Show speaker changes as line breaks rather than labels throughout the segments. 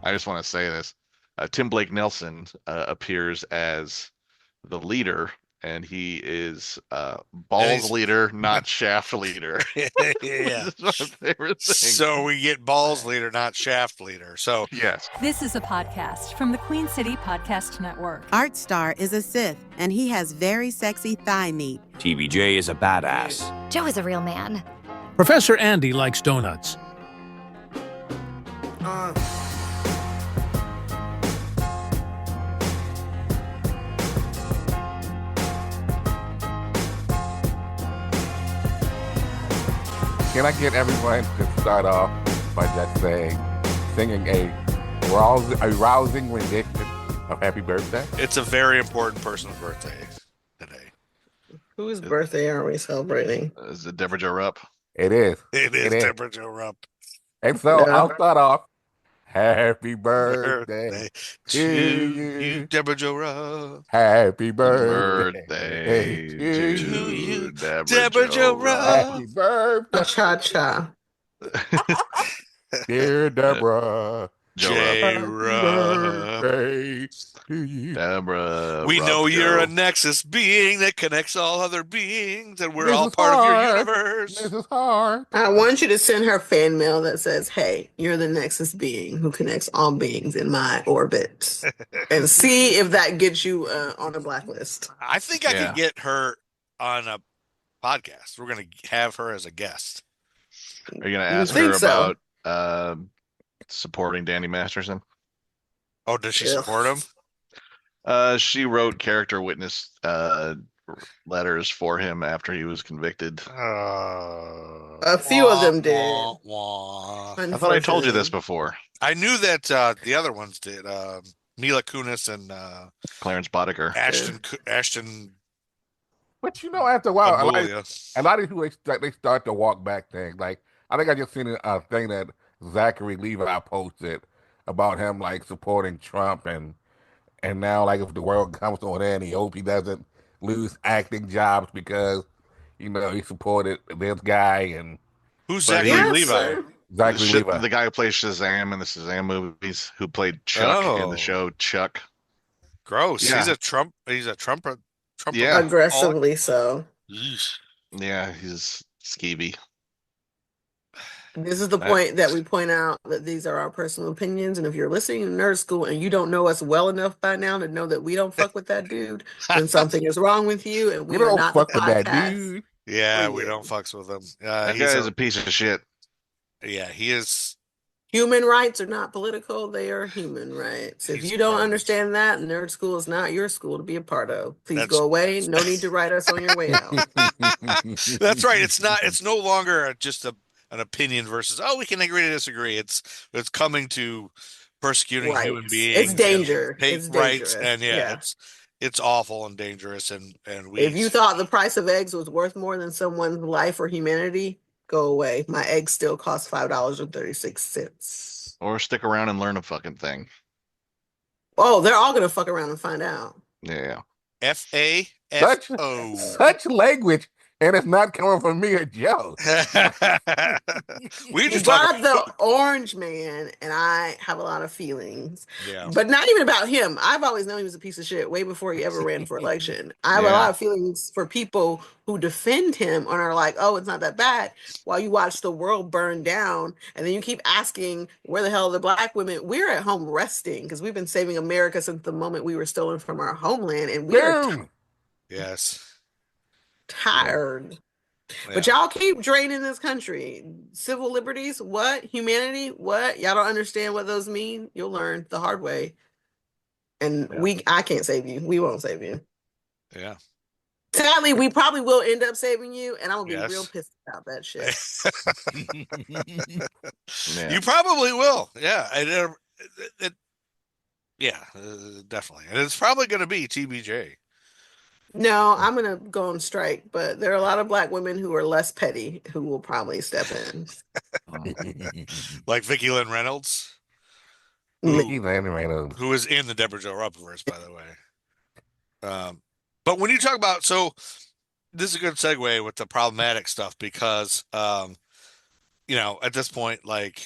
I just want to say this. Tim Blake Nelson appears as the leader, and he is
And
balls
he's
leader, not shaft leader, which
yeah.
is my favorite thing.
So we get balls leader, not shaft leader. So
Yes.
This is a podcast from the Queen City Podcast Network.
Art Star is a Sith, and he has very sexy thigh meat.
TBJ is a badass.
Joe is a real man.
Professor Andy likes donuts.
Can I get everyone to start off by just singing a rousing rendition of Happy Birthday?
it's a very important person's birthday today.
Whose birthday are we celebrating?
Is it Debra Jo Rupp?
It is.
It is Debra Jo Rupp.
And so
Yeah.
I'll start off. Happy birthday to you.
Debra Jo Rupp.
Happy birthday
Birthday
to
to
you,
Debra Jo Rupp.
Happy birthday,
Cha-cha.
dear Deborah.
Jo
J.
Rupp.
Rupp.
Birthday to you.
Debra
We
Rupp
know you're
Jo.
a nexus being that connects all other beings, and we're
This
all
is
part of your
hard.
universe.
This is hard.
I want you to send her fan mail that says, "Hey, you're the Nexus being who connects all beings in my orbit," and see if that gets you on a blacklist.
I think I
Yeah.
could get her on a podcast. We're going to have her as a guest.
Are you gonna
You
ask
think
her
so?
about supporting Danny Masterson?
Oh, does she
Ugh.
support him?
She wrote character witness letters for him after he was convicted.
A few of them did.
Wah, wah.
I thought I told you this
Unfortunately.
before.
I knew that the other ones did. Mila Kunis and
Clarence Boddicker.
Ashton
But after a while,
Abulia.
a lot of people they start the walk back thing. Like I think I just seen a thing that Zachary Levi posted about him like supporting Trump and now like if the world comes to an end, he hope he doesn't lose acting jobs because he supported this guy and
Who's
But
Zachary
Yes,
Levi?
sir.
Zachary Levi.
The guy who plays Shazam in the Shazam movies, who played Chuck in
Oh.
the show Chuck.
Gross.
Yeah.
He's a Trump.
Yeah.
Aggressively so.
Yeesh.
Yeah, he's skeevy.
This is the point that we point out that these are our personal opinions, and if you're listening to Nerd School and you don't know us well enough by now to know that we don't fuck with that dude, then something is wrong with you, and we
We
are
don't
not the
fuck with that
podcast.
dude.
Yeah,
For
we
you.
don't fucks with him.
That
He's
guy is a piece of shit.
yeah, he is.
Human rights are not political, they are human rights. If
He's
you don't
garbage.
understand that, Nerd School is not your school to be a part of. Please
That's-
go away. No need to write us on your way out.
That's right. It's no longer just an opinion versus we can agree to disagree. It's coming to persecuting human
Rights.
beings.
It's danger.
and hate
It's
rights,
dangerous.
and
Yeah.
it's awful and dangerous. And we.
If you thought the price of eggs was worth more than someone's life or humanity, go away. My eggs still cost $5.36.
Or stick around and learn a fucking thing.
Oh, they're all gonna fuck around and find out.
Yeah.
FAFO.
Such language, and it's not coming from me or Joe.
We
You
just
brought
talk
up the orange man, and I have a lot of feelings,
yeah.
but not even about him. I've always known he was a piece of shit way before he ever ran for election. I have a
Yeah.
lot of feelings for people who defend him and are like, "Oh, it's not that bad," while you watch the world burn down, and then you keep asking, "Where the hell are the black women?" We're at home resting because we've been saving America since the moment we were stolen from our homeland, and we are
Boom.
Yes.
tired. But
Yeah.
y'all keep draining this country. Civil liberties, what? Humanity, what? Y'all don't understand what those mean? You'll learn the hard way. And I can't save you. We won't save you.
Yeah.
Sadly, we probably will end up saving you, and I'm gonna be
Yes.
real pissed about that shit.
Yeah.
You probably will. Yeah. Definitely. And it's probably going to be TBJ.
No, I'm gonna go on strike, but there are a lot of black women who are less petty who will probably step in.
Like Vicki Lynn Reynolds,
Mickey Reynolds.
who is in the Debra Jo Rupp verse, by the way. But when you talk about, so this is a good segue with the problematic stuff because, at this point, like,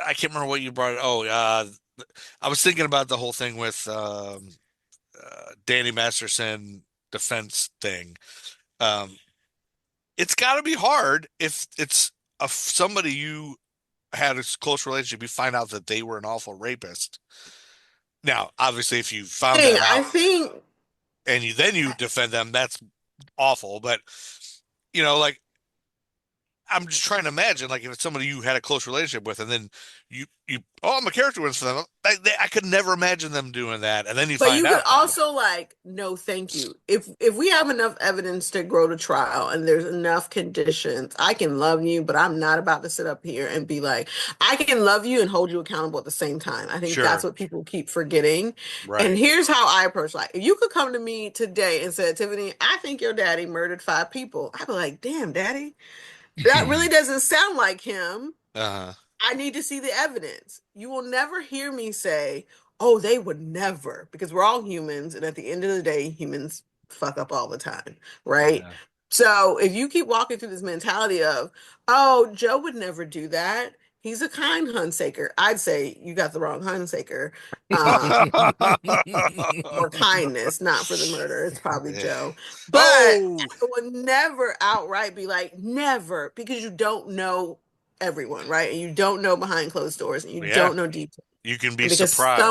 I can't remember what you brought. I was thinking about the whole thing with Danny Masterson defense thing. Um, it's got to be hard if it's somebody you had a close relationship. You find out that they were an awful rapist. Now, obviously, if you found that
I
out
think
and you defend them, that's awful. But like I'm just trying to imagine, like if it's somebody you had a close relationship with, and then I'm a character witness for them. I could never imagine them doing that, and then you
But
find
you could
out that.
also like, no, thank you. If we have enough evidence to grow to trial and there's enough conditions, I can love you, but I'm not about to sit up here and be like, I can love you and hold you accountable at the same time. I think that's
Sure,
what people keep forgetting. And
right.
here's how I approach life. If you could come to me today and say, Tiffany, I think your daddy murdered 5 people, I'd be like, damn, daddy, that really doesn't sound like him.
Uh-huh.
I need to see the evidence. You will never hear me say, oh, they would never, because we're all humans. And at the end of the day, humans fuck up all the time, right?
Yeah.
So if you keep walking through this mentality of, oh, Joe would never do that. He's a kind Hunsaker. I'd say you got the wrong Hunsaker. For kindness, not for the murder. It's probably
Yeah.
Joe. But I
Oh,
would never outright be like, never, because you don't know everyone, right? And you don't know behind closed doors and you
yeah.
don't know details.
You can be
And because
surprised.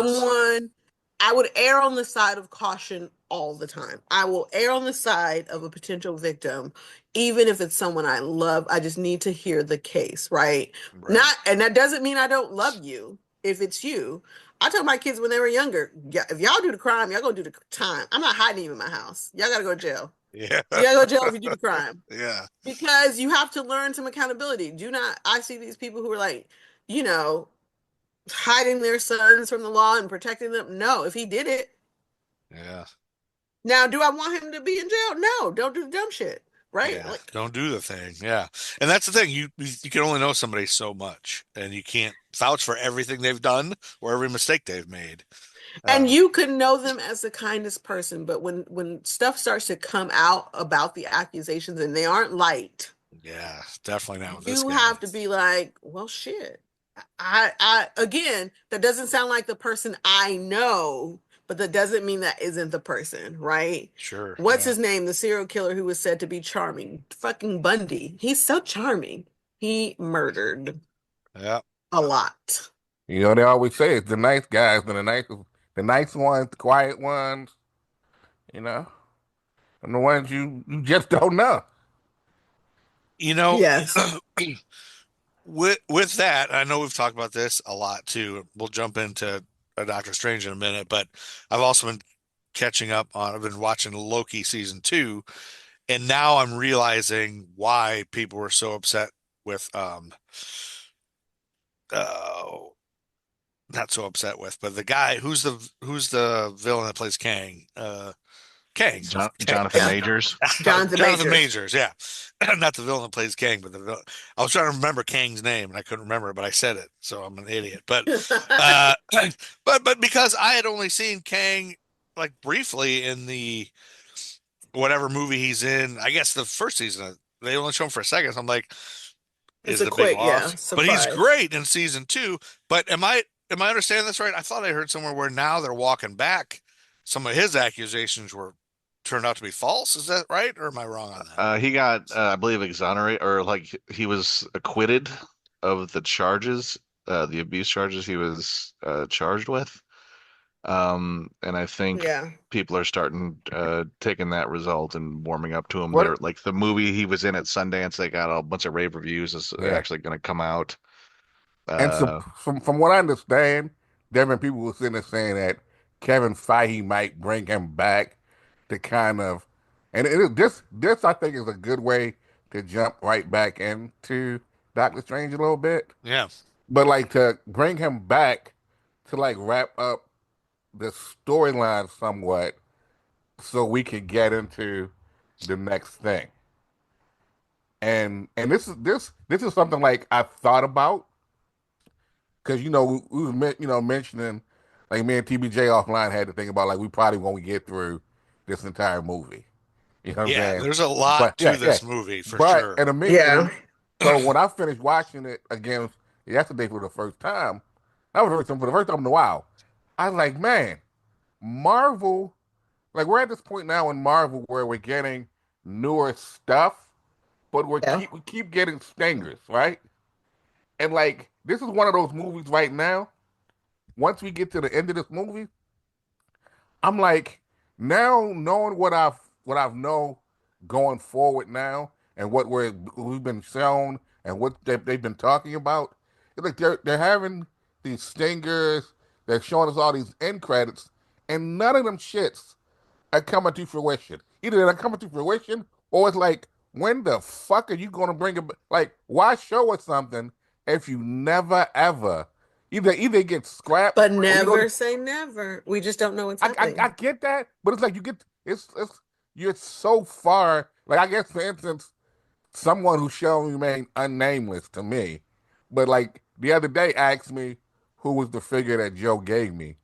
I would err on the side of caution all the time. I will err on the side of a potential victim, even if it's someone I love. I just need to hear the case, right?
Right.
Not, and that doesn't mean I don't love you if it's you. I told my kids when they were younger, yeah, if y'all do the crime, y'all gonna do the time. I'm not hiding you in my house. Y'all gotta go to jail.
Yeah.
You gotta go to jail if you do the crime.
Yeah.
Because you have to learn some accountability. Do not, I see these people who are like, you know, hiding their sons from the law and protecting them. No, if he did it.
Yeah.
Now, do I want him to be in jail? No, don't do the dumb shit. Right?
Yeah.
Like,
Don't do the thing. Yeah. And that's the thing. You can only know somebody so much, and you can't vouch for everything they've done or every mistake they've made.
and
Um,
you could know them as the kindest person, but when stuff starts to come out about the accusations and they aren't light,
yeah, definitely not with this
you
guy.
have to be like, well, shit. I again, that doesn't sound like the person I know, but that doesn't mean that isn't the person, right?
Sure.
What's
Yeah.
his name? The serial killer who was said to be charming. Fucking Bundy. He's so charming. He murdered
Yeah.
a lot.
You know, they always say it's the nice guys and the nice ones, the quiet ones, you know, and the ones you just don't know.
You know,
Yes.
with that, I know we've talked about this a lot too. We'll jump into a Doctor Strange in a minute, but I've also been catching up on. I've been watching Loki season 2, and now I'm realizing why people were so upset with uh not so upset with, but the guy who's the villain that plays Kang. Kang.
Jonathan
Yeah.
Majors.
Jonathan
Jonathan
Majors.
Majors, yeah. Not the villain that plays Kang, but the villain. I was trying to remember Kang's name and I couldn't remember it, but I said it, so I'm an idiot. But uh but because I had only seen Kang like briefly in the whatever movie he's in, I guess the first season, they only show him for a second. So I'm like,
It's
is
a
it a big
quick, yeah,
loss? But he's
surprise.
great in season 2. But am I understanding this right? I thought I heard somewhere where now they're walking back. Some of his accusations were turned out to be false. Is that right, or am I wrong on that?
He got, I believe, exonerated, or like he was acquitted of the charges, the abuse charges he was charged with. And I think
Yeah.
people are starting taking that result and warming up to him. They're
What?
like the movie he was in at Sundance. They got a bunch of rave reviews. Is
Yeah.
actually going to come out.
And so,
Uh,
from what I understand, there have been people who are sitting there saying that Kevin Feige might bring him back to kind of, and this I think is a good way to jump right back into Doctor Strange a little bit,
Yeah,
but like to bring him back to like wrap up the storyline somewhat, so we can get into the next thing. And this is something like I thought about because we was mentioning like me and TBJ offline had to think about like we probably won't get through this entire movie. You know what I'm
yeah.
saying?
There's a lot
But
to
yeah, yeah.
this movie for
But
sure.
and
Yeah.
so when I finished watching it again, yesterday for the first time. That was the first time for the first time in a while. I was like, man, Marvel. Like we're at this point now in Marvel where we're getting newer stuff, but
Yeah.
we keep getting stingers, right? And like this is one of those movies right now. Once we get to the end of this movie, I'm like, now knowing what I've know going forward now, and we've been shown and what they've been talking about, it's like they're having these stingers. They're showing us all these end credits, and none of them shits are coming to fruition. Either they're coming to fruition, or it's like, when the fuck are you going to bring it? Like, why show us something if you never ever either it gets scrapped
But
or you don't.
never say never. We just don't know what's
I
happening.
get that, but it's like you get it's you're so far. Like I guess for instance, someone who shall remain unnameless to me, but like the other day asked me who was the figure that Joe gave me,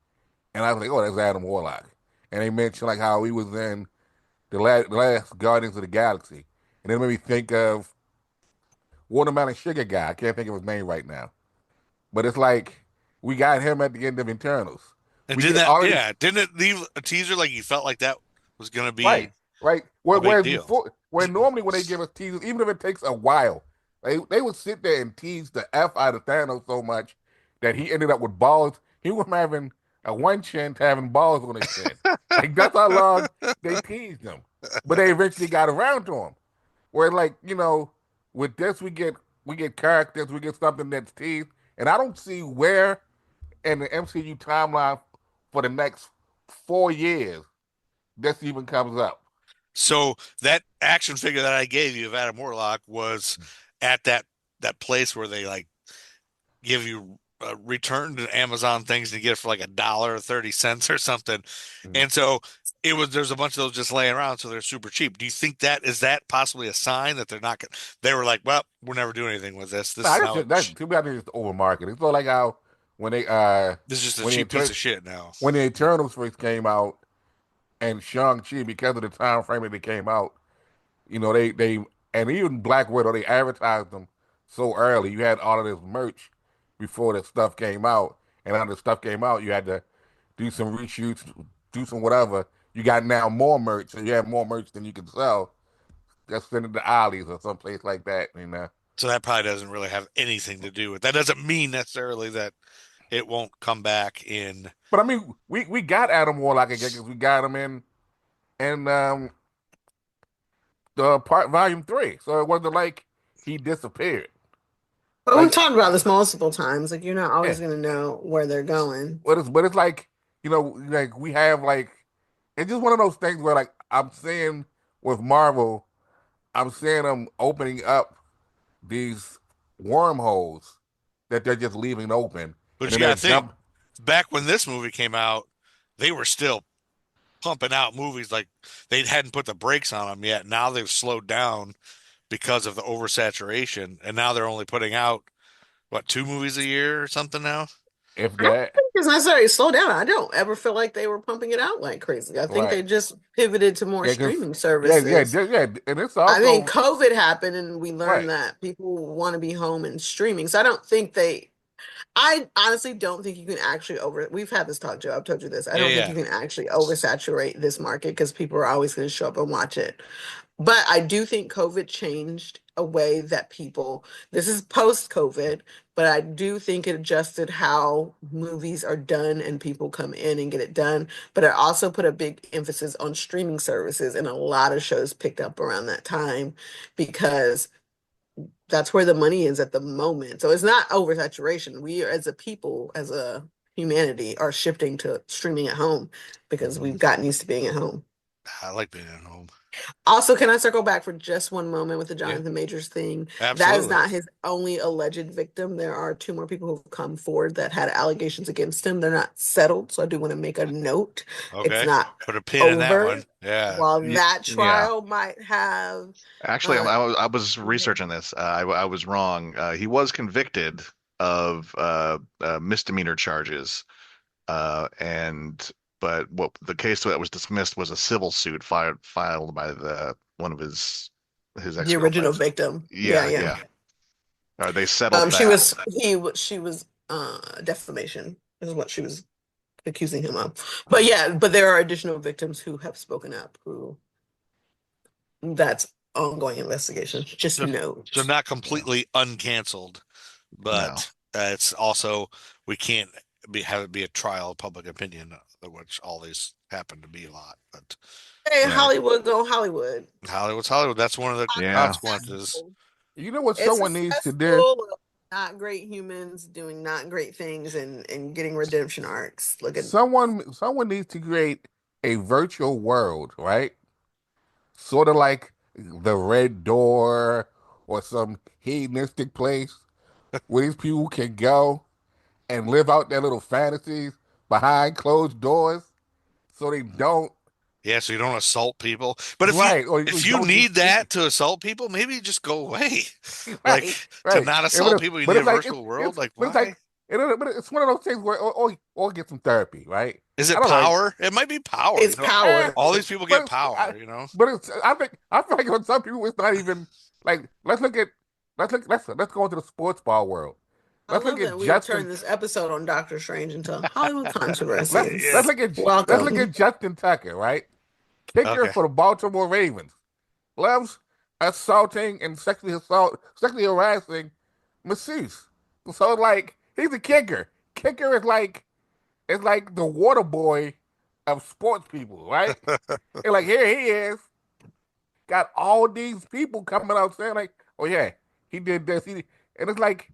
and I was like, oh, that's Adam Warlock, and they mentioned like how he was in the last Guardians of the Galaxy, and it made me think of Watermelon Sugar guy. I can't think of his name right now, but it's like we got him at the end of Eternals.
And
We get all these.
didn't it leave a teaser like you felt like that was going to
Right,
be
right.
a big
Whereas
deal?
before, where normally when they give us teasers, even if it takes a while, they would sit there and tease the F out of Thanos so much that he ended up with balls. He was having a one chin to having balls on his chin. Like that's how long they teased him. But they eventually got around to him. Where like, with this we get characters, we get something that's teased. And I don't see where in the MCU timeline for the next 4 years this even comes up.
So that action figure that I gave you of Adam Warlock was at that place where they like give you return to Amazon things to get it for like $1.30 or something.
Mhm.
And so there's a bunch of those just laying around, so they're super cheap. Do you think that is that possibly a sign that they're not gonna, they were like, well, we're never doing anything with this. This
Nah,
is
that's
how
just that's too bad. They just over marketing. It's like how when they
this is just a
when the
cheap piece
Etern-
of shit now.
when the Eternals first came out and Shang Chi, because of the time frame that they came out, they and even Black Widow, they advertised them so early. You had all of this merch before the stuff came out, and when the stuff came out, you had to do some reshoots, do some whatever. You got now more merch, so you have more merch than you can sell. Just send it to Ollie's or someplace like that.
So that probably doesn't really have anything to do with that. Doesn't mean necessarily that it won't come back in.
But I mean, we got Adam Warlock again because we got him in the part volume 3. So it wasn't like he disappeared.
But we've
Like
talked about this multiple times. Like you're not
yeah,
always gonna know where they're going.
but it's like like we have like it's just one of those things where like I'm seeing with Marvel, I'm seeing them opening up these wormholes that they're just leaving open,
But
and
you
then
got
they're
to think,
jump.
back when this movie came out, they were still pumping out movies like they hadn't put the brakes on them yet. Now they've slowed down because of the oversaturation, and now they're only putting out what, 2 movies a year or something now.
If
I don't
that
think it's necessarily slow down. I don't ever feel like they were pumping it out like crazy. I think they
right,
just pivoted to more
yeah, because
streaming
yeah,
services.
yeah, and it's
I think
also
COVID happened and we learned
right.
that people want to be home and streaming. So I don't think I honestly don't think you can actually we've had this talk, Joe. I've told you this. I
Yeah,
don't think
yeah.
you can actually oversaturate this market because people are always going to show up and watch it. But I do think COVID changed a way that this is post COVID, but I do think it adjusted how movies are done and people come in and get it done. But it also put a big emphasis on streaming services, and a lot of shows picked up around that time because that's where the money is at the moment. So it's not oversaturation. We as a people, as a humanity, are shifting to streaming at home because
Mhm.
we've gotten used to being at home.
I like being at home.
Also, can I circle back for just one moment with the
Yeah,
Jonathan Majors thing? That is
absolutely.
not his only alleged victim. There are two more people who've come forward that had allegations against him. They're not settled, so I do want to make a note. It's
Okay.
not
Put a pin in that one.
over.
Yeah.
While
Y-
that
Yeah.
trial might have
Actually,
uh
I was researching this. I was wrong. He was convicted of misdemeanor charges, and but what the case that was dismissed was a civil suit filed by the one of his
the original
ex-girlfriends.
victim. Yeah,
Yeah,
yeah.
yeah. They settled
She
that.
was defamation is what she was accusing him of. But yeah, but there are additional victims who have spoken up who that's ongoing investigation. Just
So,
note.
so not
Yeah.
completely uncanceled,
No.
but it's also we can't have it be a trial of public opinion, which always happen to be a lot. But
Hey,
Right.
Hollywood, go Hollywood.
Hollywood's Hollywood. That's one of the
Yeah.
consequences.
You know what
It's a
someone needs to do?
cesspool of not great humans doing not great things and getting redemption arcs. Look at
Someone needs to create a virtual world, right? Sort of like the Red Door or some hedonistic place where these people can go and live out their little fantasies behind closed doors so they don't.
Yeah, so you don't assault people. But
Right, or
if
you
you
don't
need
just
that to assault people, maybe just go away.
right,
Like to
right.
not
Yeah, but
assault people, you
but
need a
it's like
virtual world. Like
but it's
why?
like but it's one of those things where or get some therapy, right?
Is
I
it
don't know.
power? It might be power.
it's power.
All these people
But
get power. You know.
I feel like for some people it's not even like let's go into the sports ball world.
I
Let's look
love
at
that we have
Justin.
turned this episode on Doctor Strange into Hollywood
Let's
controversies.
Yeah.
let's look
Welcome.
at Justin Tucker, right? Kicker
Okay.
for the Baltimore Ravens. Loves assaulting and sexually harassing masseuse. So like he's a kicker. Kicker is like the water boy of sports people, right? And like here he is, got all these people coming out saying like, "Oh yeah, he did this." And it's like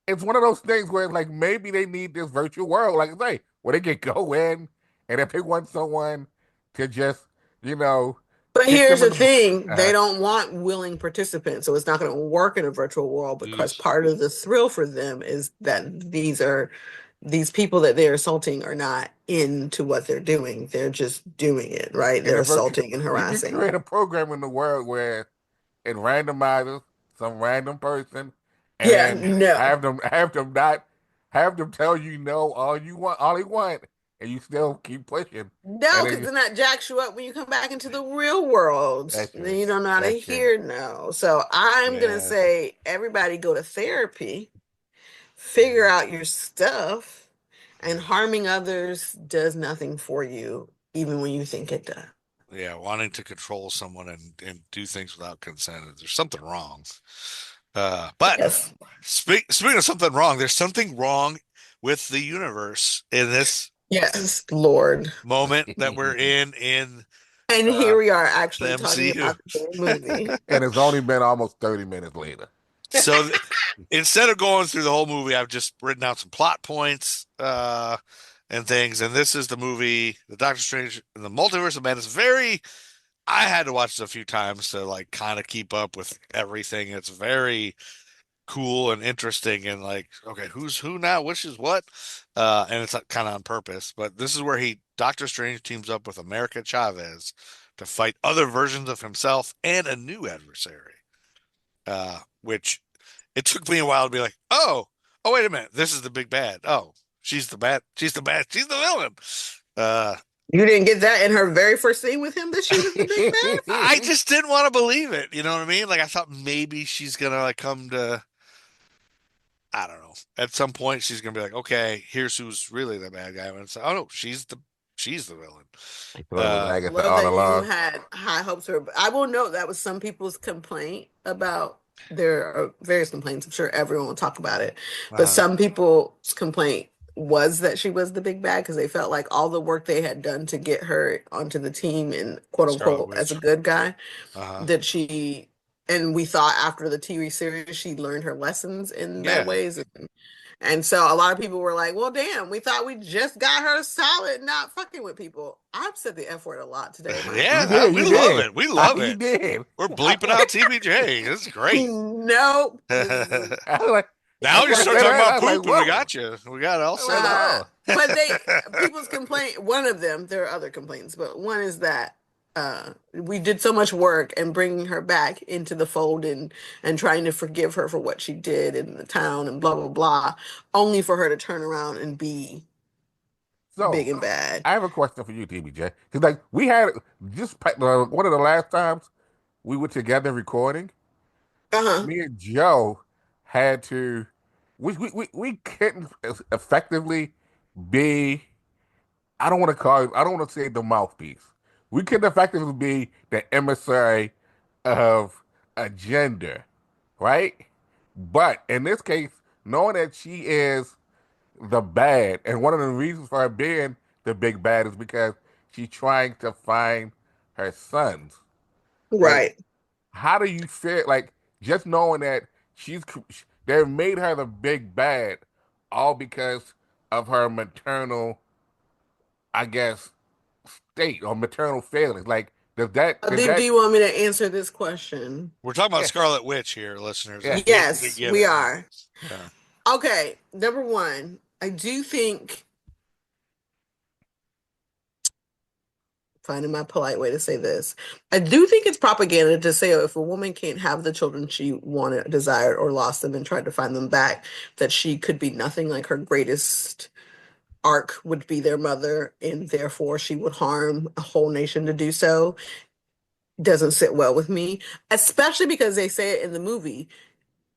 it's one of those things where it's like maybe they need this virtual world, like I say, where they can go in and if they want someone to just you know
But
kick
here's
them in
the
the
thing, they
uh,
don't want willing participants, so it's not going to work in a virtual world because
Oof.
part of the thrill for them is that these people that they're assaulting are not into what they're doing. They're just doing it, right?
in
They're
a virtual.
assaulting and
You can
harassing.
create a program in the world where it randomizes some random person
Yeah,
and
no.
have them tell you no all you want and you still keep pushing
No,
and
because
then
then that jacks you up when you come back into the real world.
that's
Then
true.
you don't know how to
That's true.
hear no. So I'm gonna
Yeah.
say everybody go to therapy, figure
Yeah.
out your stuff, and harming others does nothing for you, even when you think it does.
Yeah. Wanting to control someone and do things without consent. There's something wrong. But
Yes.
speaking of something wrong, there's something wrong with the universe in this
Yes, Lord.
moment that we're in
And
uh,
here we are
the
actually talking
MCU.
about the damn movie.
And it's only been almost 30 minutes later.
So instead of going through the whole movie, I've just written out some plot points and things. And this is the movie, The Doctor Strange and the Multiverse of Madness. I had to watch this a few times to like kind of keep up with everything. It's very cool and interesting and like, okay, who's who now? Which is what? And it's kind of on purpose. But this is where Doctor Strange teams up with America Chavez to fight other versions of himself and a new adversary. Which it took me a while to be like, oh, wait a minute, this is the big bad. Oh, she's the villain. Uh,
You didn't get that in her very first scene with him that she was the big bad?
I just didn't want to believe it. You know what I mean? Like I thought maybe she's gonna like come to, I don't know. At some point, she's gonna be like, okay, here's who's really the bad guy. And it's like, oh no, she's the villain.
Well, it was Agatha
Love
all
that you
along.
had high hopes for her. But I will note that was some people's complaint about there are various complaints. I'm sure everyone will talk about it. But
Uh,
some people's complaint was that she was the big bad because they felt like all the work they had done to get her onto the team and quote
Scarlet
unquote as a
Witch.
good guy
Uh-huh.
that she and we thought after the TV series she learned her lessons in that
Yeah.
ways and so a lot of people were like, well, damn, we thought we just got her solid, not fucking with people. I've said the F word a lot today, Mike.
You
Yeah,
did,
we
you
love
did.
it. We love
You
it.
did.
We're bleeping out TBJ. This is great.
Nope.
I was like,
Now
that's
you
why I
start
said
talking
that. I
about
was like,
poop and we
whoa.
got you. We got it all
I was like,
set up.
oh.
But people's complaint, one of them, there are other complaints, but one is that we did so much work and bringing her back into the fold and trying to forgive her for what she did in the town and blah blah blah, only for her to turn around and be big
So,
and bad.
I have a question for you, TBJ. Because, like, we had one of the last times we were together recording,
Uh-huh.
me and Joe had to, we couldn't effectively be, I don't want to say the mouthpiece. We couldn't effectively be the emissary of a gender, right? But in this case, knowing that she is the bad, and one of the reasons for her being the big bad is because she's trying to find her sons. Like,
Right.
how do you feel? Like, just knowing that they made her the big bad, all because of her maternal, I guess, state or maternal feelings. Like, does
Do
that?
you want me to answer this question?
We're talking about
Yeah,
Scarlet Witch here, listeners,
yeah.
in case you didn't
Yes,
get
we
it.
are.
Yeah.
Okay, number one, I do think, finding my polite way to say this, I do think it's propaganda to say, oh, if a woman can't have the children she wanted, desired, or lost them and tried to find them back, that she could be nothing. Like her greatest arc would be their mother, and therefore she would harm a whole nation to do so. Doesn't sit well with me, especially because they say it in the movie.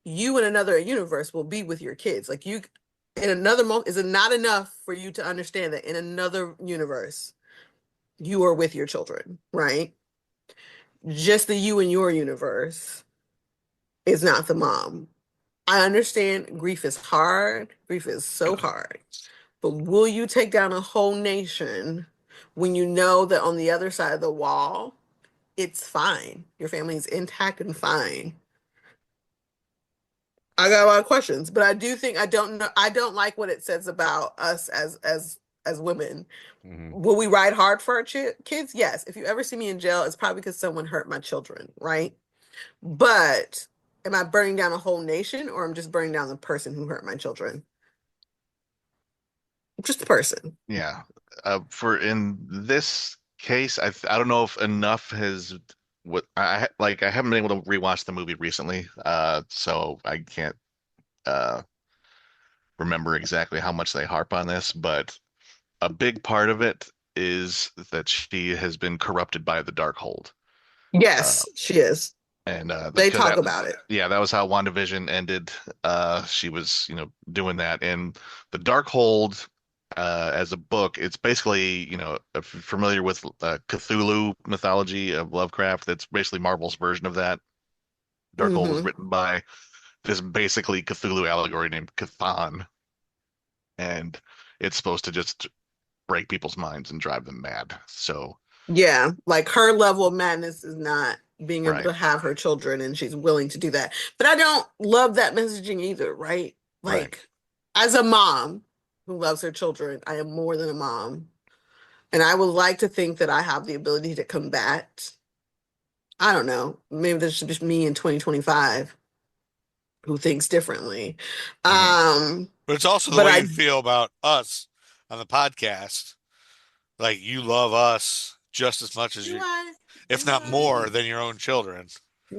You in another universe will be with your kids. Like you in another moment, is it not enough for you to understand that in another universe you are with your children, right? Just the you in your universe is not the mom. I understand grief is hard. Grief is so hard. But will you take down a whole nation when you know that on the other side of the wall, it's fine? Your family is intact and fine. I got a lot of questions, but I do think, I don't know, I don't like what it says about us as women.
Mhm.
Will we ride hard for our kids? Yes. If you ever see me in jail, it's probably because someone hurt my children, right? But am I burning down a whole nation, or I'm just burning down the person who hurt my children? Just the person.
Yeah. For in this case, I don't know if enough has what I haven't been able to rewatch the movie recently, so I can't uh remember exactly how much they harp on this, but a big part of it is that she has been corrupted by the Darkhold. Uh,
Yes, she is.
and
They
because
talk
that,
about it.
yeah, that was how WandaVision ended. She was, doing that, and the Darkhold, as a book, it's basically, if you're familiar with Cthulhu mythology of Lovecraft, that's basically Marvel's version of that. Darkhold was
Hmm.
written by this basically Cthulhu allegory named Cthon, and it's supposed to just break people's minds and drive them mad. So,
Yeah, like her level of madness is not being able
right,
to have her children, and she's willing to do that. But I don't love that messaging either, right?
right.
Like, as a mom who loves her children, I am more than a mom. And I would like to think that I have the ability to combat. I don't know. Maybe this should just me in 2025 who thinks differently.
Mhm.
But it's also the
But
way
I
you feel about us on the podcast. Like you love us just as much as
do
you,
I
if
do
not
I
more than your own children.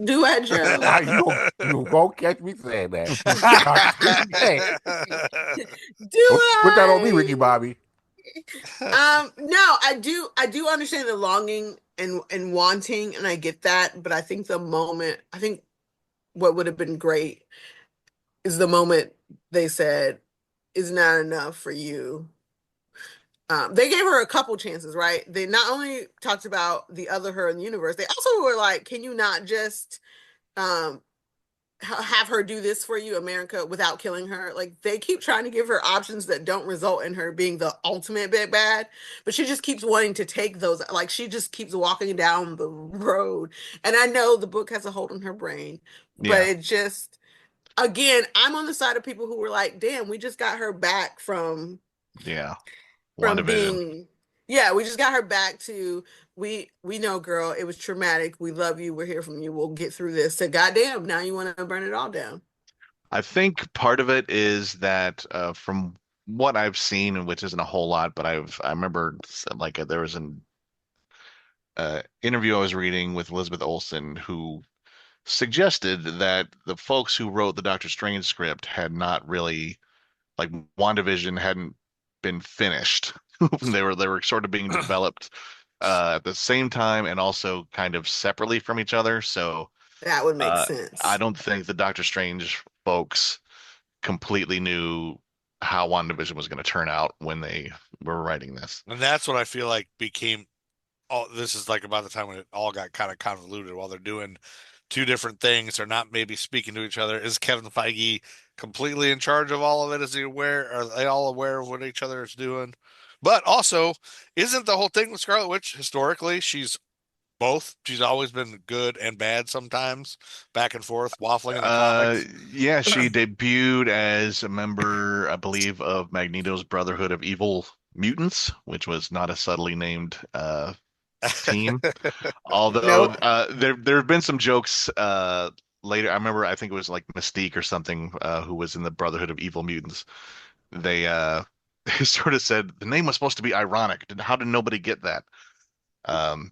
do I, Joe?
You won't catch me saying that. Hey,
Do
don't put that on me,
I?
Ricky Bobby.
No, I do understand the longing and wanting, and I get that, but I think I think what would have been great is the moment they said is not enough for you. They gave her a couple chances, right? They not only talked about the other her in the universe, they also were like, can you not just um have her do this for you, America, without killing her? Like they keep trying to give her options that don't result in her being the ultimate big bad, but she just keeps wanting to take those. Like she just keeps walking down the road. And I know the book has a hold on her brain, but
Yeah,
it just, again, I'm on the side of people who were like, damn, we just got her back
yeah.
from
WandaVision.
being, yeah, we just got her back to, we know, girl, it was traumatic, we love you, we're here from you, we'll get through this, to goddamn, now you want to burn it all down.
I think part of it is that from what I've seen, and which isn't a whole lot, but I remember like there was an interview I was reading with Elizabeth Olsen who suggested that the folks who wrote the Doctor Strange script had not really like WandaVision hadn't been finished. They were sort of being developed at the same time and also kind of separately from each other. So
That would make
uh, I
sense.
don't think the Doctor Strange folks completely knew how WandaVision was going to turn out when they were writing this.
And that's what I feel like became. Oh, this is like about the time when it all got kind of convoluted while they're doing two different things. They're not maybe speaking to each other. Is Kevin Feige completely in charge of all of it? Is he aware? Are they all aware of what each other is doing? But also, isn't the whole thing with Scarlet Witch historically? She's both. She's always been good and bad sometimes, back and forth, waffling in the comics.
Yeah, she debuted as a member, I believe, of Magneto's Brotherhood of Evil Mutants, which was not a subtly named team. Although
Nope.
there have been some jokes later. I remember, I think it was like Mystique or something who was in the Brotherhood of Evil Mutants. They they sort of said the name was supposed to be ironic. How did nobody get that?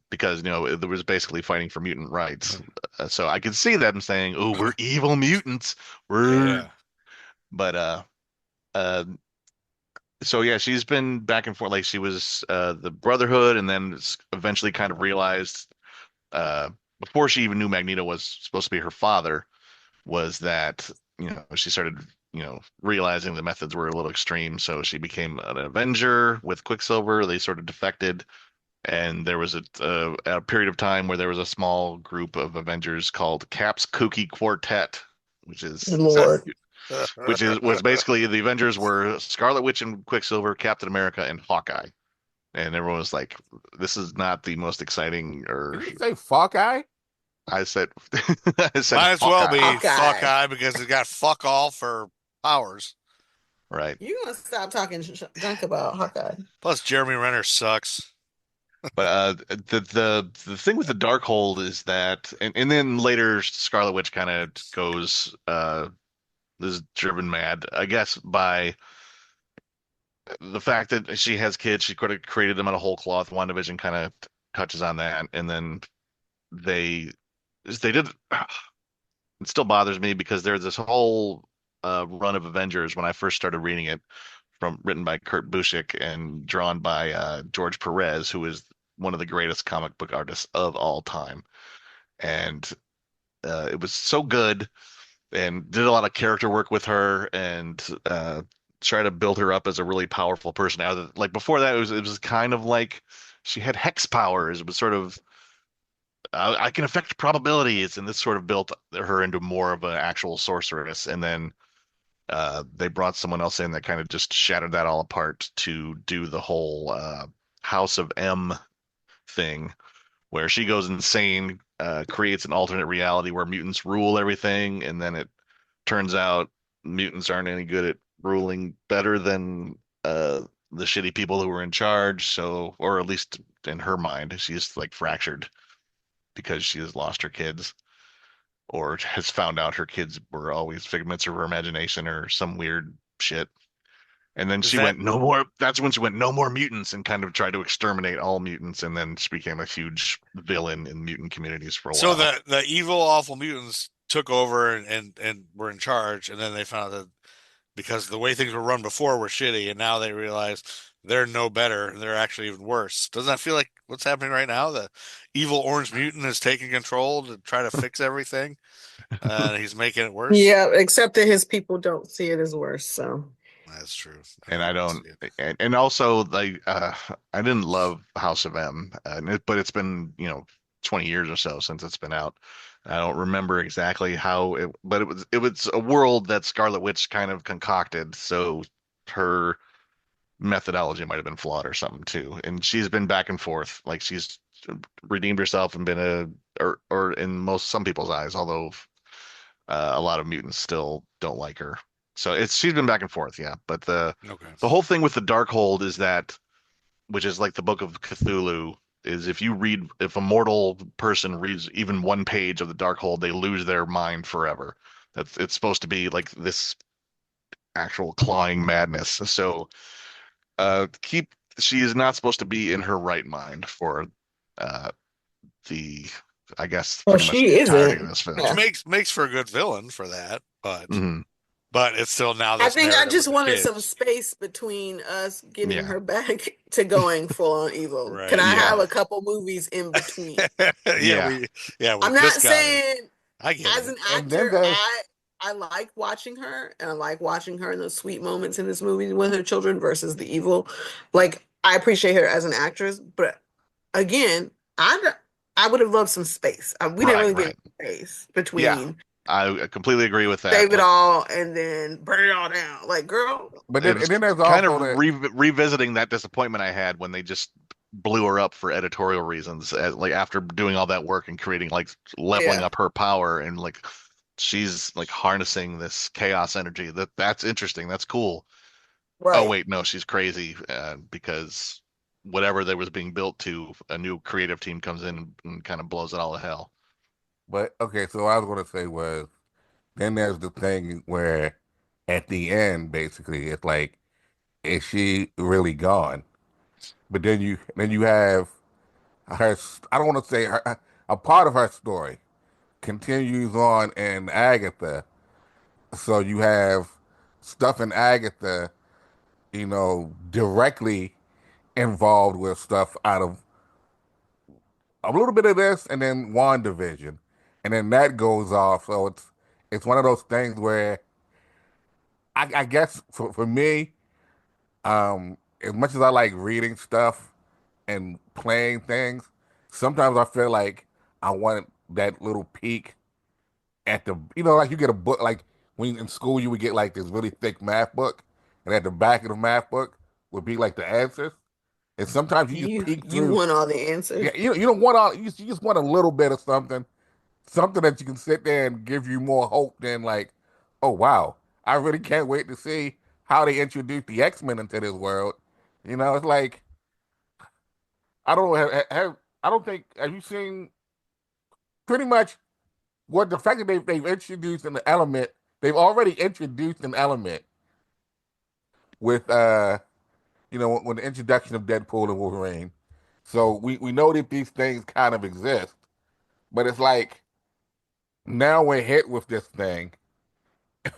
Because there was basically fighting for mutant rights. So I could see them saying, "Oh, we're evil mutants. We're,"
Yeah.
but uh, so yeah, she's been back and forth. Like she was the Brotherhood, and then eventually kind of realized before she even knew Magneto was supposed to be her father, was that she started realizing the methods were a little extreme. So she became an Avenger with Quicksilver. They sort of defected. And there was a period of time where there was a small group of Avengers called Cap's Kooky Quartet, which is
Lord.
was basically the Avengers were Scarlet Witch and Quicksilver, Captain America, and Hawkeye. And everyone was like, "This is not the most exciting." Or
Did you say Hawkeye?
I said, I said
Might as well be
Hawkeye.
Hawkeye.
Fuckeye because it's got fuck all for powers.
Right.
You gonna stop talking junk about Hawkeye?
Plus, Jeremy Renner sucks.
But the thing with the Darkhold is that, and then later Scarlet Witch kind of goes is driven mad, I guess, by the fact that she has kids. She could have created them out of whole cloth. WandaVision kind of touches on that, and then they did. It still bothers me because there's this whole run of Avengers when I first started reading it, written by Kurt Busiek and drawn by George Perez, who is one of the greatest comic book artists of all time. And it was so good, and did a lot of character work with her, and try to build her up as a really powerful person. Like before that, it was kind of like she had hex powers. It was sort of I can affect probabilities, and this sort of built her into more of an actual sorceress. And then they brought someone else in that kind of just shattered that all apart to do the whole House of M thing, where she goes insane, creates an alternate reality where mutants rule everything, and then it turns out mutants aren't any good at ruling better than the shitty people who were in charge. So, or at least in her mind, she's like fractured because she has lost her kids, or has found out her kids were always figments of her imagination or some weird shit. And then
Is
she
that
went, no more. That's when she went, no more mutants, and kind of tried to exterminate all mutants. And then she became a huge villain in mutant communities for a
so?
while.
The evil, awful mutants took over and were in charge, and then they found out that because the way things were run before were shitty, and now they realize they're no better. They're actually even worse. Doesn't that feel like what's happening right now? The evil orange mutant is taking control to try to fix everything, and he's making it worse.
Yeah, except that his people don't see it as worse. So
That's true.
And I don't,
see it.
and also like I didn't love House of M, but it's been 20 years or so since it's been out. I don't remember exactly how it, but it was a world that Scarlet Witch kind of concocted, so her methodology might have been flawed or something too. And she's been back and forth, like she's redeemed herself and been or in some people's eyes, although a lot of mutants still don't like her. So she's been back and forth, yeah. But
Okay.
the whole thing with the Darkhold is that, which is like the Book of Cthulhu, is if a mortal person reads even one page of the Darkhold, they lose their mind forever. It's supposed to be like this actual clawing madness. So she is not supposed to be in her right mind for uh the I guess
well,
pretty much
she
the entirety of
isn't.
this film.
Which
Yeah.
makes for a good villain for that, but
Mhm.
it's still now
I
this
think I
narrative
just
with the
wanted some
kids.
space between us getting
Yeah.
her back to going full on evil. Can
Right.
I
Yeah.
have a couple movies in between?
yeah,
Yeah.
we
I'm not
just got her.
saying
I get
as
it.
an
And then
actor,
there's
I like watching her, and I like watching her in those sweet moments in this movie with her children versus the evil. Like, I appreciate her as an actress, but again, I would have loved some space. We didn't
Right,
really get
right.
any space
Yeah,
between
I completely agree with that.
save it
Like,
all and then burn it all down. Like, girl,
But
it
then
was
and then there's
kind
also
of
that.
revisiting that disappointment I had when they just blew her up for editorial reasons, like after doing all that work and creating like leveling
yeah,
up her power and like she's like harnessing this chaos energy. That's interesting. That's cool. Oh
right.
wait, no, she's crazy because whatever that was being built to, a new creative team comes in and kind of blows it all to hell.
But okay, so what I was gonna say was then there's the thing where at the end, basically, it's like, is she really gone? But then you have her. I don't want to say her. A part of her story continues on in Agatha. So you have stuff in Agatha, directly involved with stuff out of a little bit of this, and then WandaVision, and then that goes off. So it's one of those things where I guess for me, as much as I like reading stuff and playing things, sometimes I feel like I want that little peek at the, like you get a book, like when in school you would get like this really thick math book, and at the back of the math book would be like the answers, and sometimes you just peek
You
through.
want all the
Yeah,
answers.
you don't want all, you just want a little bit of something that you can sit there and give you more hope than like, oh wow, I really can't wait to see how they introduce the X-Men into this world. It's like I don't know. I don't think, have you seen pretty much what the fact that they've introduced an element? They've already introduced an element with with the introduction of Deadpool and Wolverine. So we know that these things kind of exist, but it's like now we're hit with this thing.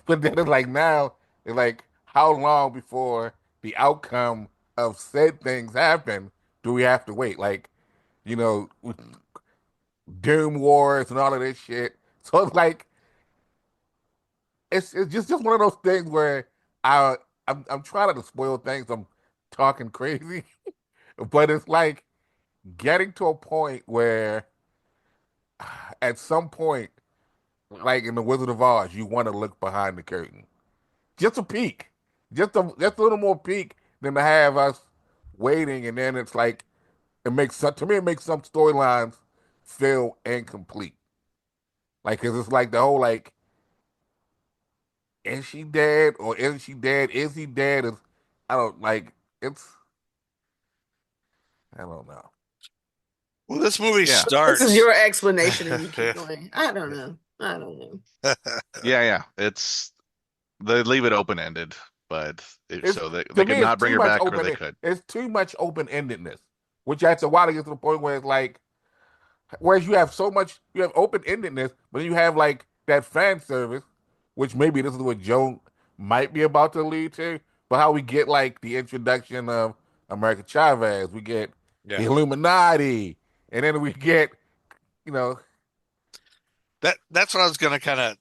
But then it's like now it's like how long before the outcome of said things happen do we have to wait? Like, with Doom Wars and all of this shit. So it's like it's just one of those things where I I'm trying not to spoil things. I'm talking crazy, but it's like getting to a point where at some point, like in the Wizard of Oz, you want to look behind the curtain. Just a peek, just a little more peek than to have us waiting, and then it's like to me it makes some storylines feel incomplete. Like, 'cause it's like the whole like, is she dead or isn't she dead? Is he dead? I don't like it's. I don't know.
Well, this movie
Yeah,
This is
starts.
your explanation, and you keep going. I don't know. I don't know.
yeah, yeah. It's they leave it open ended, but
It's
so they
To me,
could
it's
not bring
too
her
much
back or they
open.
could.
It's too much open endedness, which after a while it gets to the point where it's like, whereas you have so much, you have open endedness, but then you have like that fan service, which maybe this is what Joe might be about to lead to. But how we get like the introduction of America Chavez, we get the
Yeah.
Illuminati, and then we get, you know,
That's what I was gonna kind of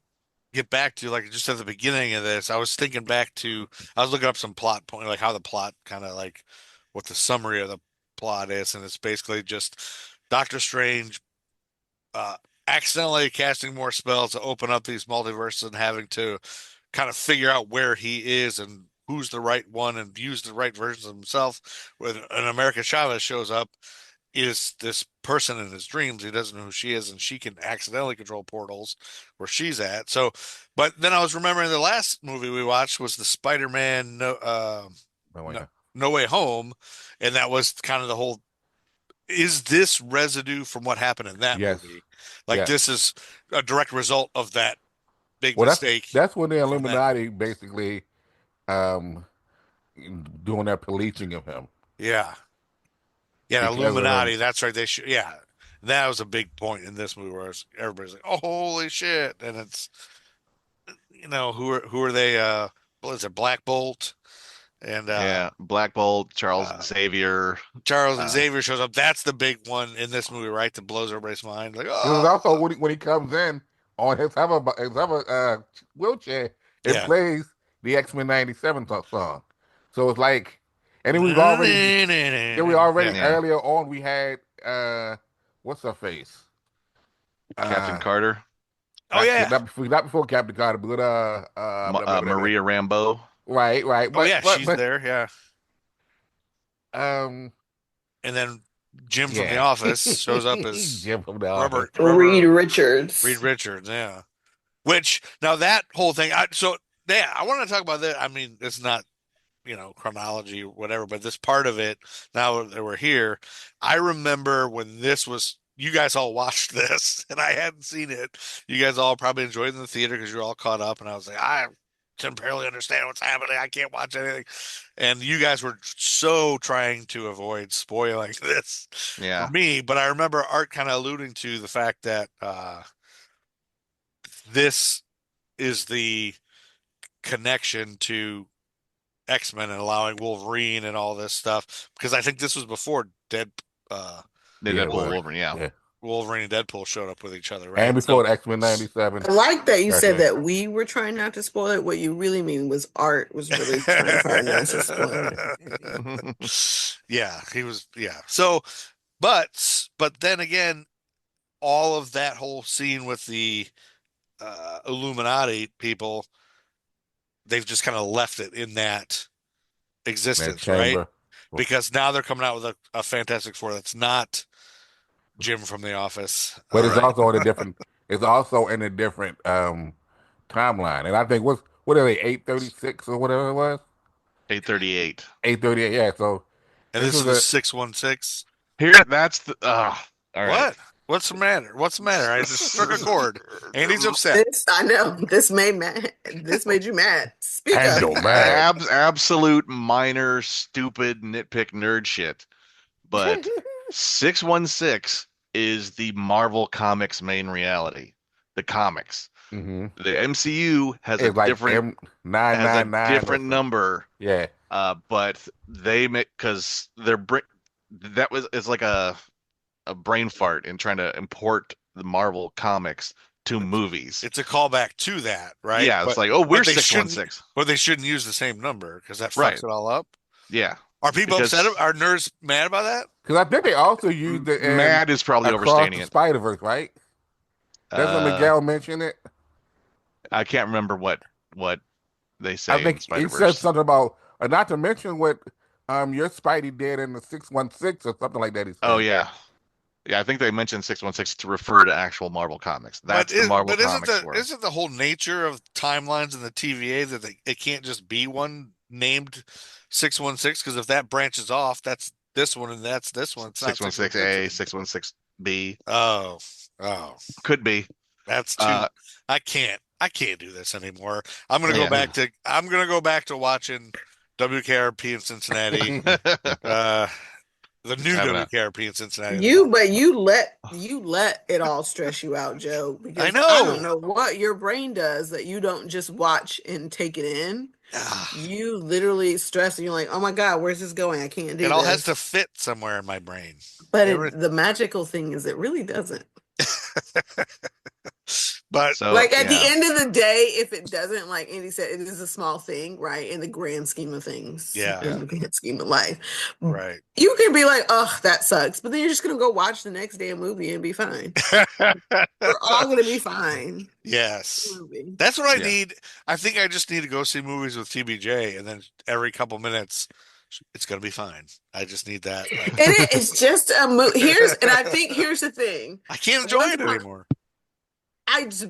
get back to, like just at the beginning of this. I was thinking back to I was looking up some plot point, like how the plot kind of like what the summary of the plot is, and it's basically just Doctor Strange uh accidentally casting more spells to open up these multiverses and having to kind of figure out where he is and who's the right one and use the right versions of himself. When an America Chavez shows up, is this person in his dreams. He doesn't know who she is, and she can accidentally control portals where she's at. So, but then I was remembering the last movie we watched was the Spider-Man
oh
no,
yeah,
no Way Home, and that was kind of the whole. Is this residue from what happened in that
yes,
movie? Like
yes.
this is a direct result of that big
Well,
mistake
that's when the
from that
Illuminati
movie.
basically um doing their policing of him
Yeah, yeah,
because of him.
Illuminati. That's right. They should. Yeah, that was a big point in this movie where everybody's like, "Oh, holy shit!" And it's who are they? What is it? Black Bolt and
Yeah, Black Bolt, Charles
uh,
Xavier.
Charles
Uh,
Xavier shows up. That's the big one in this movie, right? That blows everybody's mind. Like,
Because also
oh,
when he comes in, on his other wheelchair, it
Yeah.
plays the X-Men '97 song. So it's like, and then we already
Yeah.
Yeah.
earlier on we had what's her face?
Captain
Uh,
Carter,
Oh yeah.
not before Captain Carter, but
Maria Rambeau.
right,
Oh yeah,
but
she's there. Yeah.
um,
And then Jim from The
yeah,
Office shows up as
Jim from the office.
Reed
Reed
Richards.
Richards. Yeah. Which now that whole thing. I want to talk about that. I mean, it's not chronology or whatever, but this part of it. Now that we're here, I remember when this was. You guys all watched this, and I hadn't seen it. You guys all probably enjoyed it in the theater because you're all caught up, and I was like, I can barely understand what's happening. I can't watch anything. And you guys were so trying to avoid spoiling this for
Yeah.
me. But I remember Art kind of alluding to the fact that this is the connection to X-Men and allowing Wolverine and all this stuff because I think this was before uh,
Yeah, it
Deadpool,
was.
Wolverine. Yeah.
Yeah,
Wolverine and Deadpool showed up with each other,
and
right?
before the X-Men '97.
I like that you said
Okay.
that we were trying not to spoil it. What you really mean was Art was really trying hard not to spoil it.
Yeah, he was. Yeah. So, but then again, all of that whole scene with the Illuminati people, they've just kind of left it in that
That
existence, right?
chamber.
Because now they're coming out with a Fantastic Four that's not Jim from The Office.
But
All
it's
right.
also in a different. It's also in a different timeline, and I think what are they 836 or whatever it was
838.
838. Yeah, so
And
this
this
was
is the
a
616.
Here, that's the. All right.
What? What's the matter? What's the matter? I just struck a chord. Andy's upset.
This I know. This made you mad. Speak up.
handle man.
Absolute minor, stupid, nitpick nerd shit. But 616 is the Marvel Comics main reality. The comics.
Mm-hmm.
The MCU has a
It's like
different
M999
number.
Yeah,
But they make because it's like a brain fart in trying to import the Marvel comics to movies.
It's a callback to that, right?
Yeah, it's like, oh, we're
they
616.
But they shouldn't use the same number because that fucks
Right.
it all up.
Yeah.
Are people
Because-
upset? Are nerds mad about that?
because I think they also used it in
Mad is probably
Across
overstating
the
it.
Spider-Verse, right? Doesn't Miguel mention it?
I can't remember what they say
I
in
think he
Spider-Verse.
said something about, not to mention what your Spidey did in the 616 or something like that. He said.
Oh yeah. Yeah, I think they mentioned 616 to refer to actual Marvel comics. That's the Marvel comics for.
Isn't the whole nature of timelines in the TVA that it can't just be one named 616? Because if that branches off, that's this one and that's this one. It's not
616A,
616.
616B.
Oh,
Could be.
that's too. I can't do this anymore. I'm gonna go back to watching WKRP in Cincinnati. The new WKRP in Cincinnati.
You let it all stress you out, Joe. Because
I know.
I don't know what your brain does that you don't just watch and take it in. You literally stress and you're like, oh my God, where's this going? I can't do
It all
this.
has to fit somewhere in my brain.
But the magical thing is it really doesn't.
But
So,
like at the end of the day, if it doesn't, like Andy said, it is a small thing, right? In the grand scheme of things.
Yeah.
In the grand scheme of life.
right.
You can be like, oh, that sucks. But then you're just gonna go watch the next damn movie and be fine. We're all gonna be fine.
Yes.
Movie.
That's what I
Yeah.
need. I think I just need to go see movies with TBJ, and then every couple minutes, it's gonna be fine. I just need that. Like,
It's just a movie. I think here's the thing.
I can't enjoy it anymore.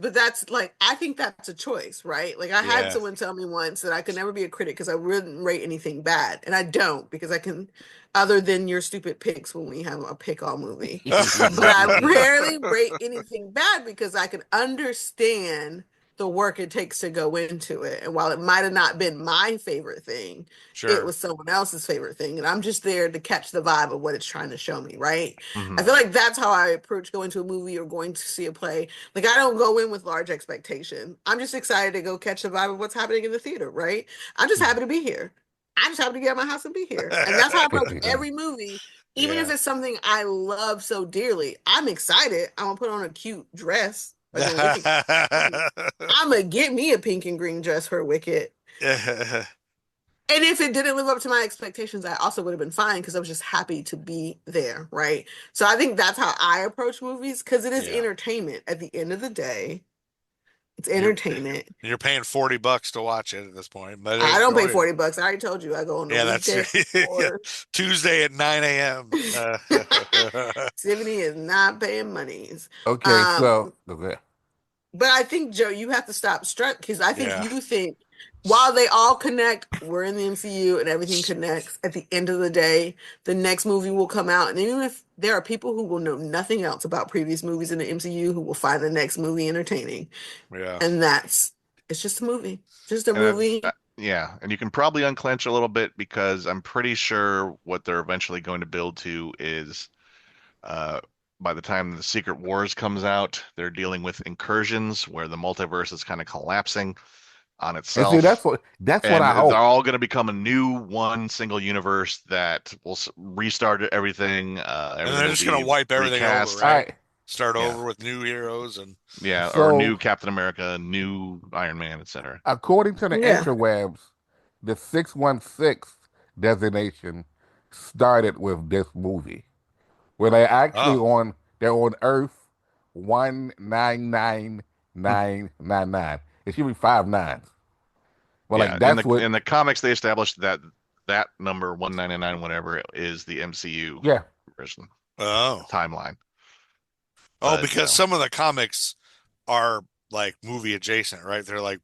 But that's like, I think that's a choice, right? Like I
Yeah.
had someone tell me once that I could never be a critic because I wouldn't rate anything bad. And I don't, because I can, other than your stupid picks when we have a pick all movie. But I rarely rate anything bad because I can understand the work it takes to go into it. And while it might have not been my favorite thing,
Sure.
it was someone else's favorite thing. And I'm just there to catch the vibe of what it's trying to show me, right?
Mhm.
I feel like that's how I approach going to a movie or going to see a play. Like I don't go in with large expectation. I'm just excited to go catch the vibe of what's happening in the theater, right? I'm just happy to be here. I'm just happy to get out of my house and be here. And that's how I approach every movie. Even if
Yeah.
it's something I love so dearly, I'm excited. I'm gonna put on a cute dress. Like when Wicked, I'm gonna get me a pink and green dress for Wicked. And if it didn't live up to my expectations, I also would have been fine because I was just happy to be there, right? So I think that's how I approach movies because it is entertainment. At the end of the day, it's entertainment.
You're paying $40 to watch it at this point, but
I don't pay $40. I already told you I go on the
that's
weekday or
Tuesday at 9 a.m.
Tiffany is not paying monies.
Okay, so okay.
But I think, Joe, you have to stop strut because I think you think while they all connect, we're in the MCU and everything connects. At the end of the day, the next movie will come out, and even if there are people who will know nothing else about previous movies in the MCU who will find the next movie entertaining, and it's just a movie, just a movie.
And you can probably unclench a little bit because I'm pretty sure what they're eventually going to build to is by the time the Secret Wars comes out, they're dealing with incursions where the multiverse is kind of collapsing on itself.
And see, that's what I hope.
They're all going to become a new one single universe that will restart everything.
And they're just going to wipe everything over, right? Start over with new heroes and
or new Captain America, new Iron Man, etc.
According to the interwebs, the 616 designation started with this movie, where they actually they're on Earth 199999. It should be 5 nines. Well, that's
in the comics they established that number 199 whatever is the MCU version. Timeline.
Because some of the comics are like movie adjacent, right? They're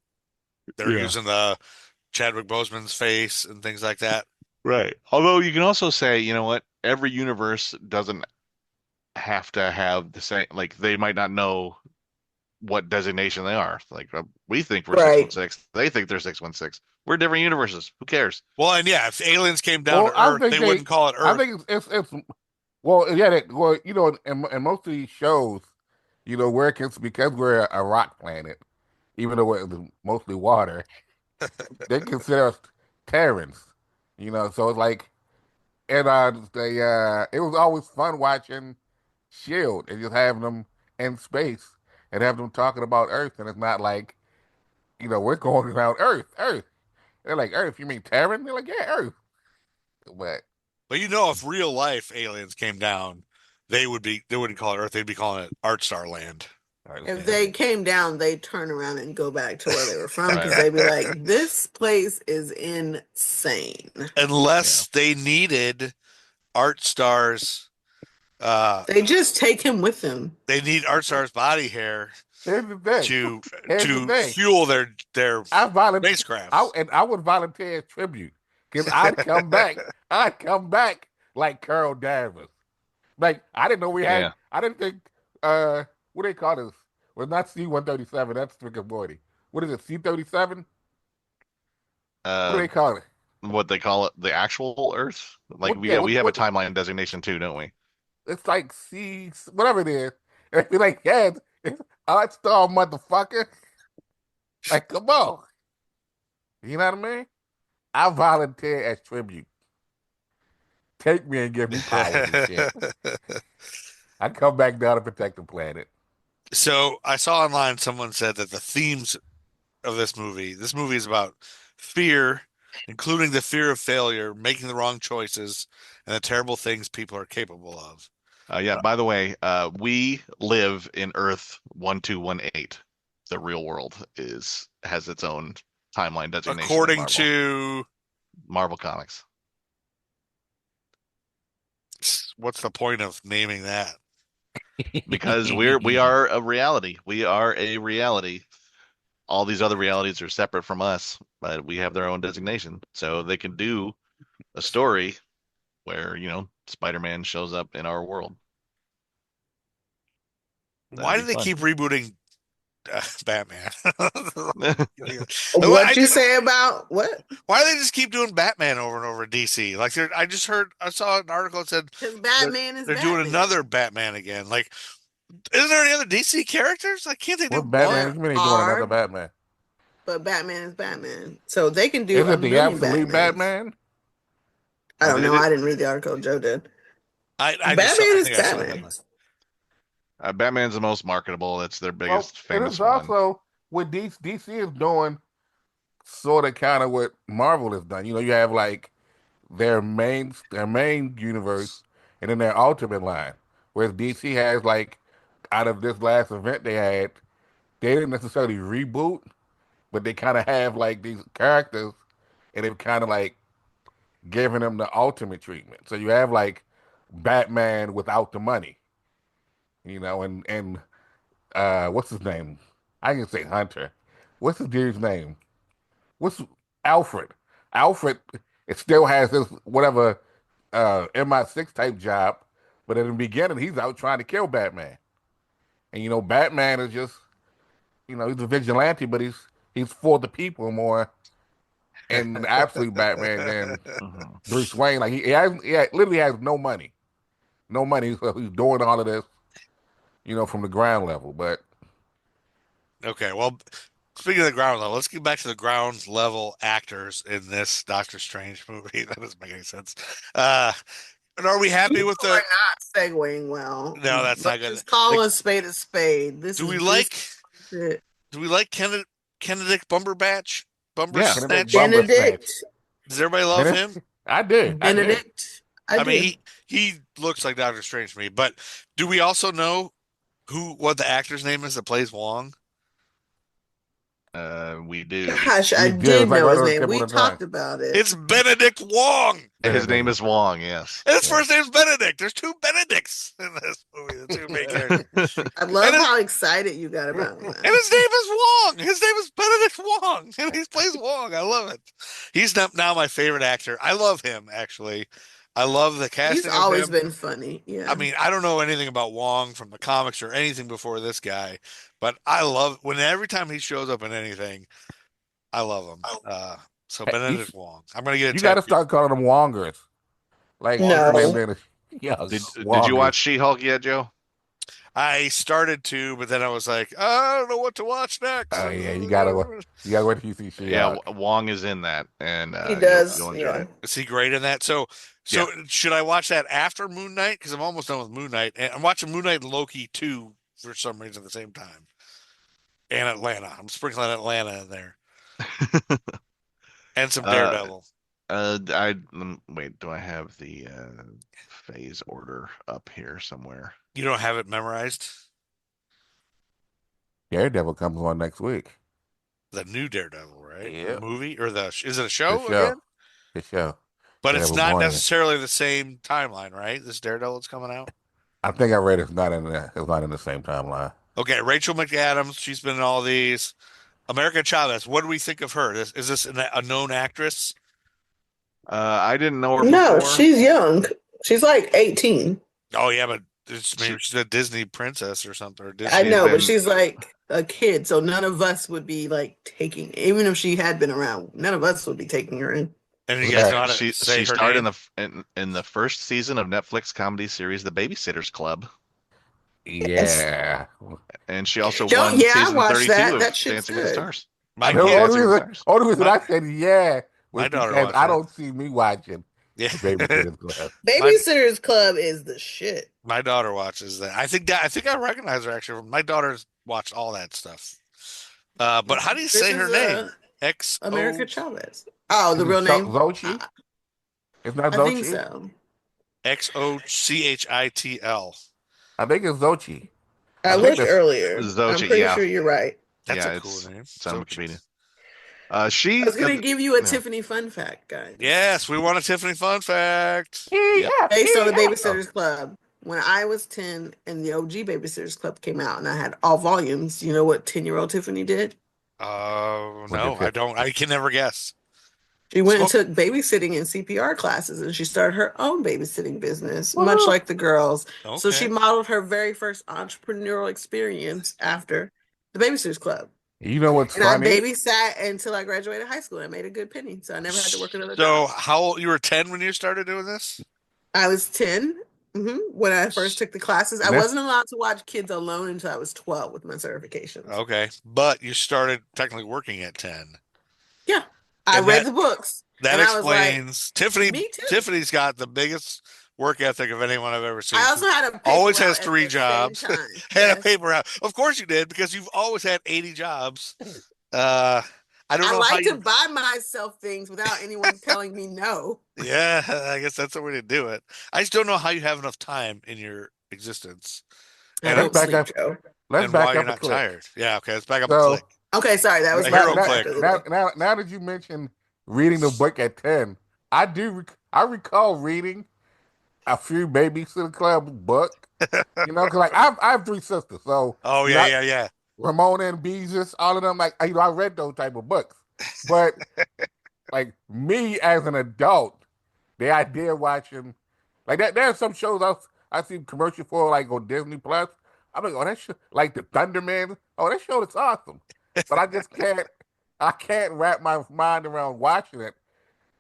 using the Chadwick Boseman's face and things like that.
Right. Although you can also say, you know what, every universe doesn't have to have the same, like they might not know what designation they are. Like we think we're 616, they think they're 616. We're different universes. Who cares?
Well, and if aliens came down to Earth, they wouldn't call it Earth.
I think it's in most of these shows, because we're a rock planet, even though it's mostly water, they consider us Terrans. So it's like, and it was always fun watching Shield and just having them in space and have them talking about Earth, and it's not like, we're going around Earth. They're like, Earth, you mean Terran? They're like, yeah, Earth. But
if real life aliens came down, they wouldn't call it Earth, they'd be calling it Artstar Land.
If they came down, they'd turn around and go back to where they were from because they'd be like, this place is insane.
Unless they needed Artstar's
they just take him with them.
They need Artstar's body hair to fuel their spacecraft.
I would volunteer as tribute because I'd come back. I'd come back like Carol Danvers. Like I didn't know we had. I didn't think. What do they call this? Well, not C-137. That's Rick and Morty. What is it? C-37. What do they call it?
What they call it? The actual Earth? Like we have a timeline designation too, don't we?
It's like C, whatever it is. And be like, it's Artstar, motherfucker. Like, come on. You know what I mean? I volunteer as tribute. Take me and give me powers and shit. I come back down to protect the planet.
So I saw online someone said that the themes of this movie is about fear, including the fear of failure, making the wrong choices, and the terrible things people are capable of.
By the way, we live in Earth 1218. The real world has its own timeline designation.
According to
Marvel Comics.
What's the point of naming that?
Because we are a reality. We are a reality. All these other realities are separate from us, but we have their own designation. So they can do a story where, Spider-Man shows up in our world.
Why do they keep rebooting Batman?
What'd you say about what?
Why do they just keep doing Batman over and over in DC? Like I saw an article that said they're doing another Batman again. Like, isn't there any other DC characters? Like, can't they do
Batman? Doing another Batman?
But Batman is Batman, so they can do.
Is it the absolute Batman?
I don't know. I didn't read the article. Joe did.
Batman
is Batman.
Batman's the most marketable. That's their
Well,
biggest
it
famous
is
one.
also what DC is doing, sort of kind of what Marvel has done. You have like their main universe, and then their Ultimate line. Whereas DC has like out of this last event they had, they didn't necessarily reboot, but they kind of have like these characters, and they've kind of like given them the ultimate treatment. So you have like Batman without the money, and what's his name? I can say Hunter. What's the dude's name? What's Alfred? Alfred, it still has this whatever MI6 type job, but in the beginning he's out trying to kill Batman. And Batman is just he's a vigilante, but he's for the people more in absolute Batman than
Mhm.
Bruce Wayne. Like literally has no money. No money. So he's doing all of this, from the ground level. But
Okay, well, speaking of the ground level, let's get back to the ground level actors in this Doctor Strange movie. That doesn't make any sense. And are we happy
People
with
are
the?
not segueing well.
No, that's not
Let's
good.
just call a spade a spade.
Do we like? Do we like Benedict Bumberbatch?
Yeah.
Benedict
Bumbersnatch?
Bumbersnatch.
Benedict.
Does everybody love him?
Benedict, I did. I did.
Benedict. I
I mean,
did.
he looks like Doctor Strange to me. But do we also know what the actor's name is that plays Wong?
We do.
Gosh, I
We do.
did
It's like
know
right
his
on the
name.
tip of
We
the tongue.
talked about it.
It's Benedict Wong.
His name
Benedict.
is Wong. Yes.
And his
Yeah.
first name's Benedict. There's two Benedicts in this movie, the two main characters.
I love
And his-
how excited you got about
And
that.
his name is Wong. His name is Benedict Wong. And he plays Wong. I love it. He's now my favorite actor. I love him, actually. I love the casting
He's
of
always
him.
been funny. Yeah.
I mean, I don't know anything about Wong from the comics or anything before this guy, but I love every time he shows up in anything, I love him. So
Hey,
Benedict Wong. I'm gonna get a
you got to
tattoo.
start calling them Wongers. Like
No.
what's the name? Yeah,
Did you
Wongers.
watch She-Hulk yet, Joe?
I started to, but then I was like, I don't know what to watch next.
Oh yeah, you gotta wait till you see
Yeah,
She-Hulk.
Wong is in that, and
He
you'll
does.
enjoy
Yeah.
it.
Is he great in that? So should I watch that after Moon Knight? Because I'm almost done with Moon Knight, and I'm watching Moon Knight and Loki 2 for some reason at the same time. And Atlanta. I'm sprinkling Atlanta in there. And some
Uh,
Daredevil.
Wait. Do I have the phase order up here somewhere?
You don't have it memorized?
Daredevil comes on next week.
The new Daredevil, right?
Yeah.
The movie or is it a
The
show
show.
again?
The show.
But it's
Daredevil
not
Born.
necessarily the same timeline, right? This Daredevil that's coming out.
I think I read it's not in the same timeline.
Okay, Rachel McAdams, she's been in all these. America Chavez, what do we think of her? Is this a known actress?
I didn't know her
No,
before.
she's young. She's like 18.
Oh yeah, but maybe she's a Disney princess or something. Or Disney
I know,
been-
but she's like a kid, so none of us would be like taking, even if she had been around, none of us would be taking her in.
And you guys know how to
She
say her
starred
name?
in the first season of Netflix comedy series The Babysitters Club,
Yeah.
and she also
Joe,
won
yeah, I
season
watched
32
that.
of
That shit's
Dancing with the
good.
Stars.
My
The
kid,
only reason I said yeah was
my daughter
because
watched
I
that.
don't see me watching
yeah,
the Babysitters Club.
Babysitters Club is the shit.
my daughter watches that. I think I recognize her actually. My daughter's watched all that stuff. But how do you
This
say her
is,
name? X
America Chavez. Oh, the
Is it
real name?
Zochi? It's not
I
Zochi.
think so.
Xochitl.
I think it's Zochi.
I
think
looked
that's-
earlier.
Zochi,
I'm pretty
yeah.
sure you're right.
That's
Yeah,
a cool
it's-
name.
it's on
Xochitl.
Wikipedia.
I
She
was gonna give you a
yeah.
Tiffany fun fact, guys.
Yes, we want a Tiffany fun fact.
Yeah.
Based on the
yeah.
Babysitters Club. When I was 10 and the OG Babysitters Club came out and I had all volumes, you know what 10-year-old Tiffany did?
No, I don't. I can never guess.
She went and
So-
took babysitting and CPR classes and she started her own babysitting business, much like the girls. So she
Okay.
modeled her very first entrepreneurial experience after the Babysitters Club.
You know what's
And
funny?
I babysat until I graduated high school. I made a good penny, so I never had to work another
So
job.
how old you were 10 when you started doing this?
I was 10 when I first took the classes. I
That's-
wasn't allowed to watch kids alone until I was 12 with my certifications.
Okay, but you started technically working at 10.
Yeah. I
And
read
that-
the books.
That
And I was like,
explains Tiffany.
me too.
Tiffany's got the biggest work ethic of anyone I've ever seen.
I
She
also had a paper
always has
route at
3
the same
jobs
time.
and a
Yes.
paper route. Of course you did, because you've always had 80 jobs. Uh, I don't
I
know how
like to
you.
buy myself things without anyone telling me no.
Yeah, I guess that's the way to do it. I just don't know how you have enough time in your existence,
I
and
Let's
don't
back
sleep,
up.
Joe.
Let's
and while
back
you're
up a
not
click.
tired. Yeah, okay, let's back up a
So
click.
Okay, sorry, that was
A
my
now,
hero
now,
fact
click.
of the
now,
day.
now that you mentioned reading the book at 10, I recall reading a few Babysitter Club book. Because like I have three sisters, so
Oh yeah, yeah, yeah.
Ramona and Beezus, all of them, like I read those type of books. But like me as an adult, the idea of watching like that, there are some shows I see commercial for like on Disney Plus. I'm like, oh, that show, like the Thunderman. Oh, that show is awesome. But I can't wrap my mind around watching it.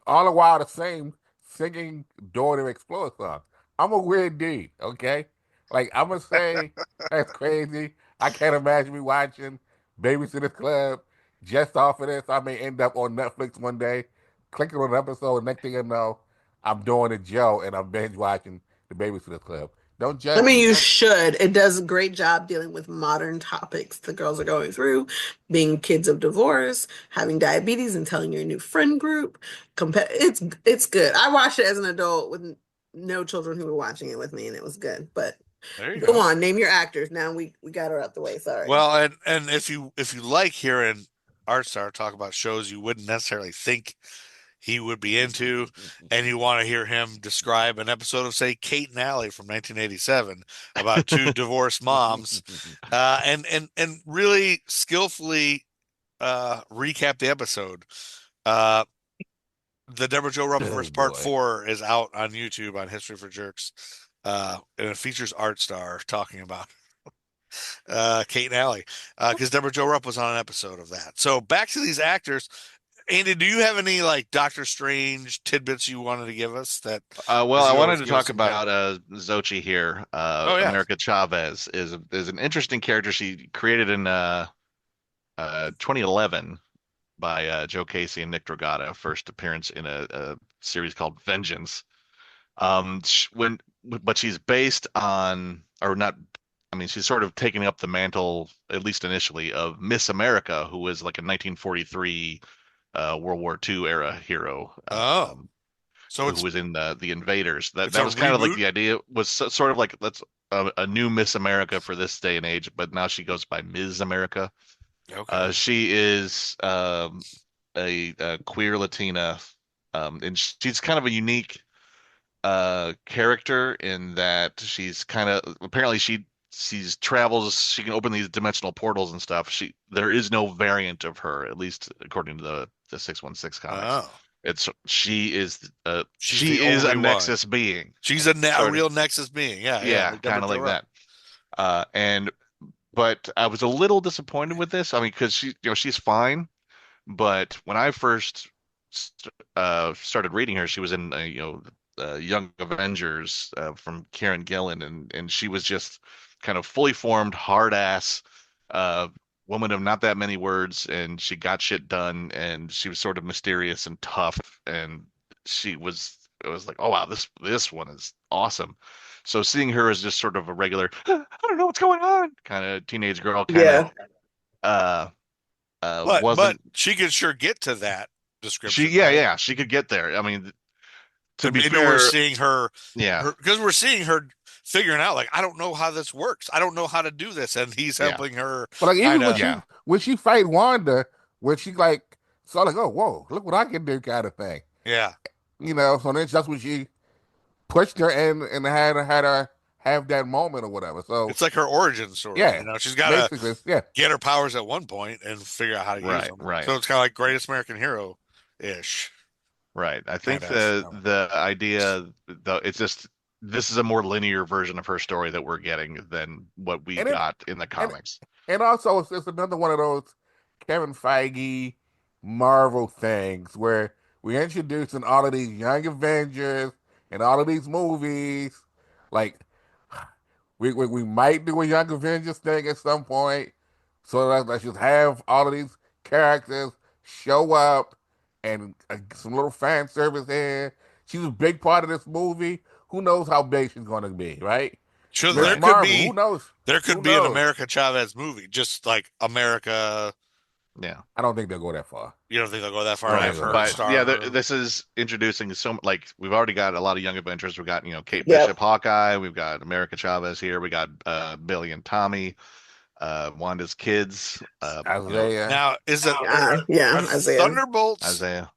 All the while the same singing Daughter Explorer song. I'm a weird dude, okay? Like I'm gonna say that's crazy. I can't imagine me watching Babysitter's Club just off of this. I may end up on Netflix one day, clicking on an episode, and next thing I know, I'm doing a Joe and I'm binge watching the Babysitter's Club. Don't
I
judge
mean,
me.
you should. It does a great job dealing with modern topics the girls are going through, being kids of divorce, having diabetes, and telling your new friend group. It's good. I watched it as an adult with no children who were watching it with me, and it was good. But
There you
go
go.
on, name your actors. Now we got her out the way. Sorry.
Well, and if you like hearing Art Star talk about shows you wouldn't necessarily think he would be into, and you want to hear him describe an episode of, say, Kate and Allie from 1987 about two divorced moms, and really skillfully recap the episode. Uh, the Debra Jo Rupp
Oh
Part
boy.
4 is out on YouTube on History for Jerks, and it features Art Star talking about Kate and Allie, because Deborah Jo Rupp was on an episode of that. So back to these actors. Andy, do you have any like Doctor Strange tidbits you wanted to give us that,
Well,
as
I
you
wanted
always
to
give us
talk
some hype?
about Xochitl here.
Oh yeah.
America Chavez is an interesting character she created in 2011 by Joe Casey and Nick Dragata. First appearance in a series called Vengeance. But she's based on, or not. I mean, she's sort of taking up the mantle, at least initially, of Miss America, who was like a 1943 World War II era hero.
Oh, so
Who was in the Invaders.
it's
That
a
was kind of like
reboot.
the idea was sort of like that's a new Miss America for this day and age, but now she goes by Ms. America.
Okay.
She is a queer Latina, and she's kind of a unique character in that she's kind of apparently she's travels she can open these dimensional portals and stuff. There is no variant of her, at least according to the 616 comics.
Oh,
It's
she's the
she is a
only one.
Nexus being,
She's a
sort of.
real Nexus being. Yeah, yeah.
Yeah,
Like Deborah
kind of
Jo
like
Rupp.
that. And but I was a little disappointed with this. I mean, because she's fine, but when I first started reading her, she was in Young Avengers from Karen Gillan, and she was just kind of fully formed, hard ass uh, woman of not that many words, and she got shit done, and she was sort of mysterious and tough, and she was. It was like, oh wow, this one is awesome. So seeing her as just sort of a regular, I don't know what's going on, kind of teenage girl, kind of
Yeah.
uh
But
wasn't
she could sure get to that
she?
description,
Yeah,
right?
yeah, she could get there. I mean, to
And
be
maybe we're
fair,
seeing her,
yeah,
because we're seeing her figuring out, like, I don't know how this works. I don't know how to do this, and he's
yeah,
helping her
But like
kind
even
of.
yeah,
when she fight Wanda, when she like saw like, oh whoa, look what I can do kind of thing.
Yeah.
So then that's when she pushed her and had her have that moment or whatever. So
It's like her origin story.
yeah,
She's got to
basically, yeah.
get her powers at one point and figure out how to use
right,
them.
right,
So it's kind of like Greatest American Hero ish,
right. I
kind
think
of.
the idea though it's just this is a more linear version of her story that we're getting than what we
And it
got in the
and
comics.
and also it's another one of those Kevin Feige Marvel things where we introducing all of these young Avengers and all of these movies. Like we might do a young Avengers thing at some point. So let's just have all of these characters show up and some little fan service here. she's a big part of this movie. Who knows how big she's going to be, right?
Sure,
Miss
there could
Marvel,
be
who knows?
there could
Who
be an
knows?
America Chavez movie, just like America.
Yeah.
I don't think they'll go that far.
You don't think they'll go that far?
I don't
Have
think they'll
her
go that
But
far.
star.
yeah, this is introducing like we've already got a lot of young Avengers. We've got Kate
Yep.
Bishop, Hawkeye. We've got America Chavez here. We got Billy and Tommy, Wanda's kids.
Isaiah.
Now, is it
Yeah,
are
Isaiah.
Isaiah.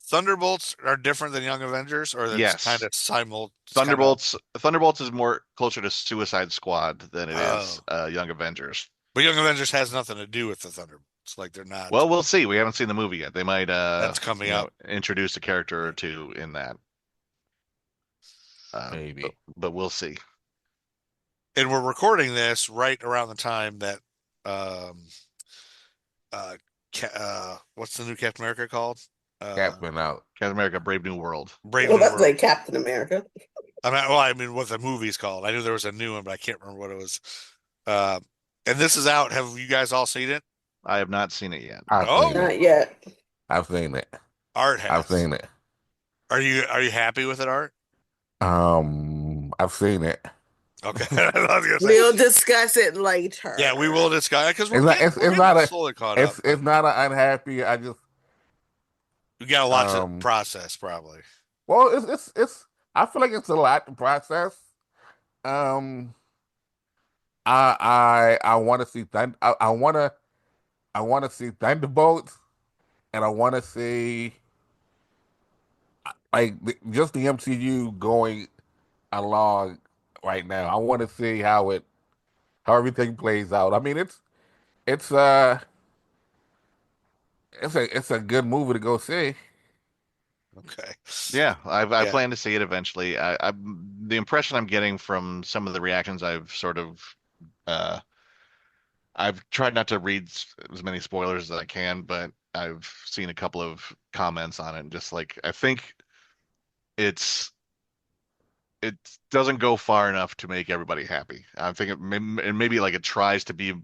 Thunderbolts are different than Young Avengers, or that's
Yes.
kind of
Thunderbolts is more closer to Suicide Squad than it is
Oh.
Young Avengers.
But Young Avengers has nothing to do with the Thunderbolts. Like they're not.
Well, we'll see. We haven't seen the movie yet. They might
That's coming up.
introduce a character or two in that.
Maybe.
But we'll see.
And we're recording this right around the time that what's the new Captain America called?
Cap's been out.
Captain America: Brave New World.
Brave
Well,
New
that's
World.
like Captain America.
I mean, what the movie's called. I knew there was a new one, but I can't remember what it was. And this is out. Have you guys all seen it?
I have not seen it yet.
I've
Oh.
seen it.
Not yet.
I've seen it.
Art has.
I've seen it.
Are you happy with it, Art?
I've seen it.
Okay. I was gonna say,
We'll discuss it later.
yeah, we will discuss because we're
It's not-
getting,
it's-
we're
it's
getting
not a-
slowly caught up.
It's not an unhappy. I just
We got a lot to process, probably.
well, it's. I feel like it's a lot to process. I want to see I want to see Thunderbolts, and I want to see just the MCU going along right now. I want to see how everything plays out. I mean, it's a good movie to go see.
Okay.
Yeah, I
Yeah.
plan to see it eventually. The impression I'm getting from some of the reactions I've tried not to read as many spoilers as I can, but I've seen a couple of comments on it, and just like I think it doesn't go far enough to make everybody happy. I think maybe like it tries to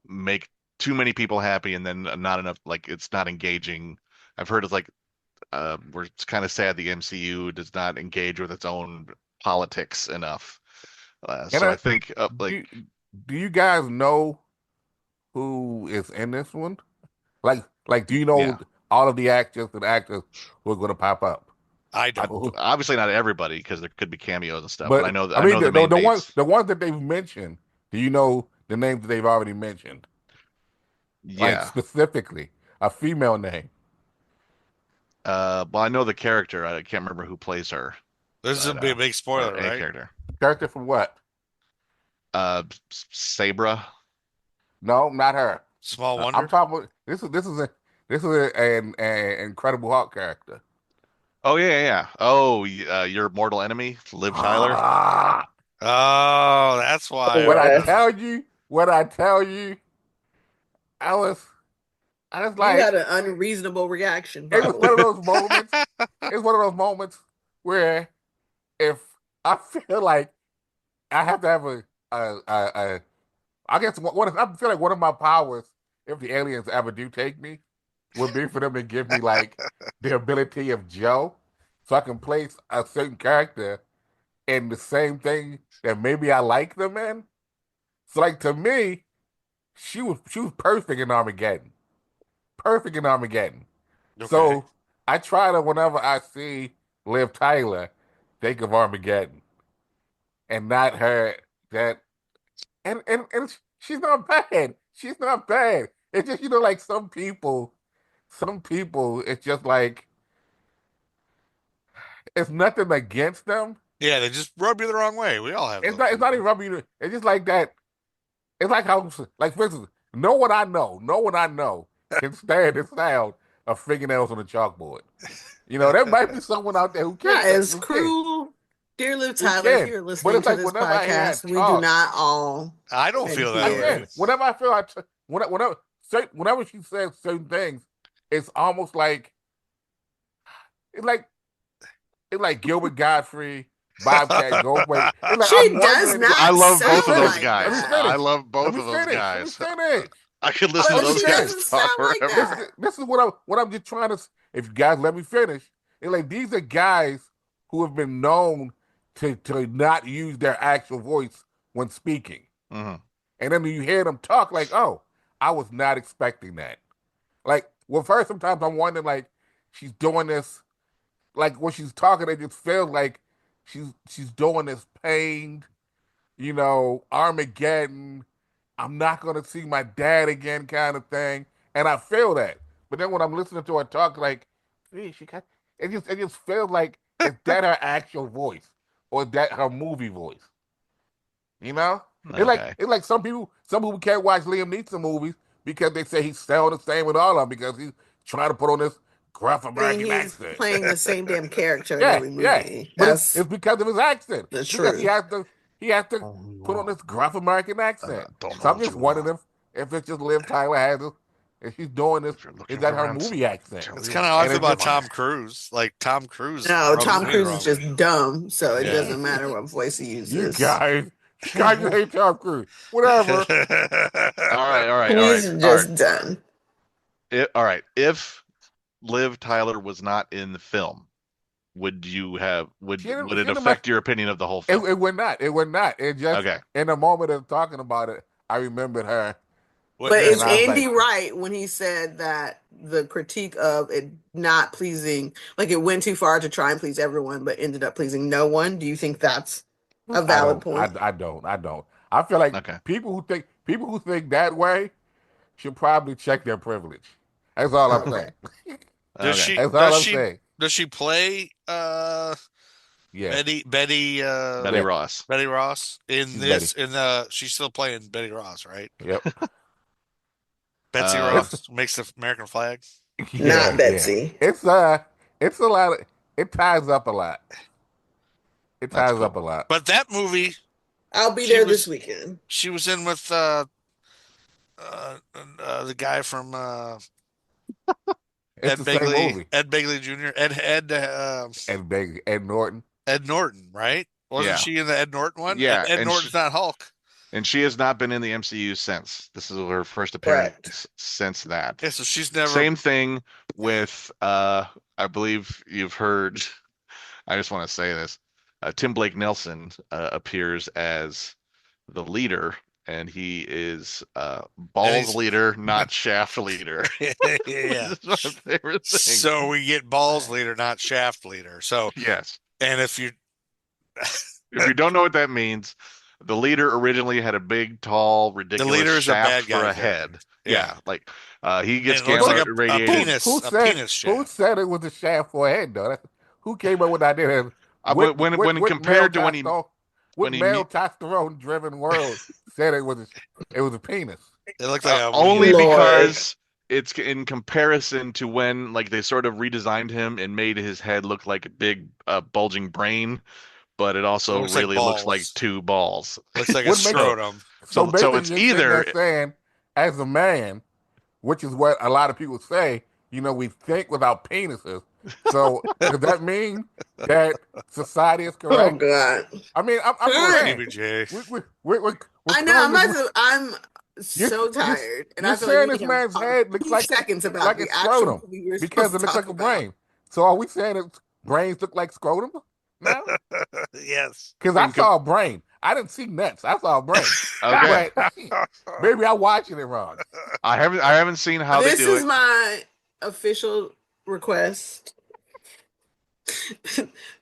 make too many people happy, and then not enough. Like it's not engaging. I've heard it's like where it's kind of sad the MCU does not engage with its own politics enough. So I think
do you guys know who is in this one? Like, do you know all of the actors and actors who are going to pop up?
I don't.
Obviously not everybody, because there could be cameos and stuff.
But
But I know that
I mean,
the main dates.
the ones that they've mentioned. Do you know the names that they've already mentioned? Like
Yeah.
specifically a female name.
Well, I know the character. I can't remember who plays her.
This is a
But,
big spoiler,
A
right?
character.
Character from what?
Sabra.
No, not her.
Small Wonder.
I'm talking about this is an Incredible Hulk character.
Oh yeah. Oh, your mortal enemy, Liv Tyler.
Ah,
Oh, that's why.
when I
Okay.
tell you, I was
You
like,
got an unreasonable reaction.
it's
Probably.
one of those moments. It's one of those moments where if I feel like I have to have I guess I feel like one of my powers, if the aliens ever do take me, would be for them to give me like the ability of Joe, so I can place a certain character in the same thing that maybe I like them in. So like to me, she was perfect in Armageddon. Perfect in Armageddon.
Okay.
So I try to, whenever I see Liv Tyler, think of Armageddon, and not her. And she's not bad. She's not bad. It's just like some people, it's just like it's nothing against them.
Yeah, they just rub you the wrong way. We all have.
It's
those
not
people.
even rubbing you. It's just like that. It's like how, like for instance, no one I know can stand the sound of fingernails on a chalkboard. There might be someone out there who can.
Not as
who can.
cruel. Dear Liv
Who
Tyler,
can.
if you're
But
listening
it's
to
like
this
whenever I hear
podcast,
that
we
talk-
do not all.
I don't feel that
Yeah.
way.
Again, whenever I feel whenever she says certain things, it's almost like it's like Gilbert Godfrey, Bobcat Goldthwait. It's like,
She
I'm
does
wondering-
not
I love
sound
both of those
like
guys.
that.
I love both
Let me
of those
finish,
guys.
Let me finish.
I could listen
But
to those
she
guys
doesn't
talk
sound like
forever.
that.
This is what I'm just trying to. If you guys let me finish, it's like these are guys who have been known to not use their actual voice when speaking.
Hmm.
And then you hear them talk like, oh, I was not expecting that. Like, well, first, sometimes I'm wondering, like, she's doing this, like, when she's talking, it just feels like she's doing this pained, Armageddon, I'm not gonna see my dad again kind of thing. And I feel that. But then when I'm listening to her talk, like, "Gee, it just feels like is that her actual voice? Or is that her movie voice? You know?
Okay.
It's like some people can't watch Liam Neeson movies because they say he's sound the same with all of them because he's trying to put on this gruff
I mean,
American
he's
accent.
playing the same damn character in
Yeah,
every
yeah.
movie.
But it's
That's
because of his accent.
the
Because
truth.
he has to
All you
put on
want.
this gruff American accent.
Don't
So I'm
hold
just
you
wondering
want.
if it's just Liv Tyler has it, if she's doing this,
If you're
is
looking
that
for
her
ransom,
movie accent?
tell
It's
me
kind of
what
how I
you
And
feel
it's
about
just
Tom
want.
Cruise. Like Tom Cruise
No,
rubs
Tom
me the
Cruise is
wrong way.
just dumb, so it
Yeah.
doesn't matter what voice he
you
uses.
guys just hate Tom Cruise. Whatever.
All right, all right, all right,
He's
all right.
just done.
All right. If Liv Tyler was not in the film, would you have would
She
it
didn't mess.
affect your opinion of the whole
It,
film?
it would not. It would not. It just
Okay.
in the moment of talking about it, I remembered her,
What
But
and
is
does
I was
Andy
like,
right when he said that the critique of it not pleasing, like it went too far to try and please everyone, but ended up pleasing no one? Do you think that's a
I
valid
don't.
point?
I don't. I feel like
Okay.
people who think that way should probably check their privilege. That's all I'm
Okay.
saying.
does
Okay.
she
That's all
does
I'm
she
saying.
does she play
Yeah,
Betty
Betty.
Ross.
Betty Ross in
She's Betty.
this in the she's still playing Betty Ross, right?
Yep.
Betsy
Uh,
It's
Ross makes the American flag.
Not
yeah, yeah.
Betsy.
It's a lot. It ties up a lot. It
that's
ties up
cool.
a lot.
But that movie,
I'll be
she
there this
was
weekend.
she was in with the guy from
It's the same movie.
Ed Begley Jr.
Ed Norton.
Ed Norton, right? Wasn't
Yeah.
she in the Ed Norton one?
Yeah,
Ed Norton's not Hulk.
and she has not been in the MCU since. This is her first
Correct.
appearance since that.
Yeah, so she's never.
Same thing with I believe you've heard I just want to say this. Tim Blake Nelson appears as the leader, and he is
And
balls
he's
leader, not shaft leader.
yeah.
Which is my favorite thing.
So we get balls leader, not shaft leader. So,
Yes.
and if you
If you don't know what that means, the leader originally had a big, tall,
the
ridiculous
leader is a
shaft
bad
for
guy
a head.
Yeah.
Yeah, like he gets
And it looks
gamma
like a
radiated.
penis, a
said
penis
who
shaft.
said it was a shaft for a head though? Who came up with the idea?
When
What male
compared to
testosterone? What
when he
male testosterone driven world said it was a penis?
It looked like a
only
wiener.
Lord.
because it's in comparison to when like they sort of redesigned him and made his head look like a big bulging brain, but it
It
also
looks like
really looks like
balls.
two balls.
Looks like a
What makes
So
scrotum.
so
so
basically
it's
you're sitting there
either
saying, as a man, which is what a lot of people say, we think without penises. So does that mean that society is
Oh
correct?
God.
I mean, I'm
Poor
just saying.
TBJ.
We're
I know.
turning this.
I'm
You're,
so
you're,
tired, and
you're
I feel like
saying
we
this
need to
man's
talk
head looks
2 seconds about
like
the
it's
actual
scrotum
movie we're
because
supposed
it
to
looks
talk
like a
about.
brain. So are we saying that brains look like scrotum now?
Yes.
Because I
in com
saw a brain. I didn't see nuts. I saw a brain.
okay.
But maybe I'm watching it wrong.
I haven't seen how they
This
do
is
it.
my official request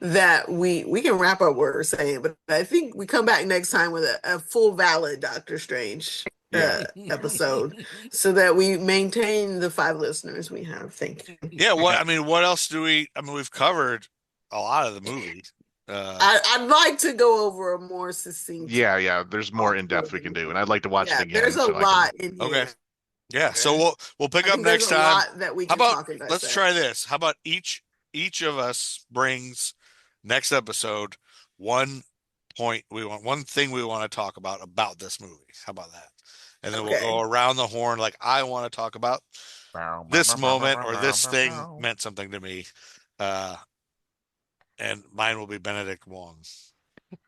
that we can wrap up what we're saying, but I think we come back next time with a full valid Doctor Strange
Yeah.
episode so that we maintain the 5 listeners we have. Thank you.
Yeah, what else do we've covered a lot of the movie.
I'd like to go over a more succinct.
Yeah. There's more in depth we can do, and I'd like to watch it
Yeah,
again
there's a
so I can.
lot in here.
Okay. Yeah, so
Okay.
we'll pick
I
up
think there's
next
a
time.
lot that we
How
can
about
talk and
let's
dissect.
try this? How about each of us brings next episode one one thing we want to talk about this movie. How about that? And then we'll
Okay.
go around the horn like I want to talk about this moment or this thing meant something to me. And mine will be Benedict Wong.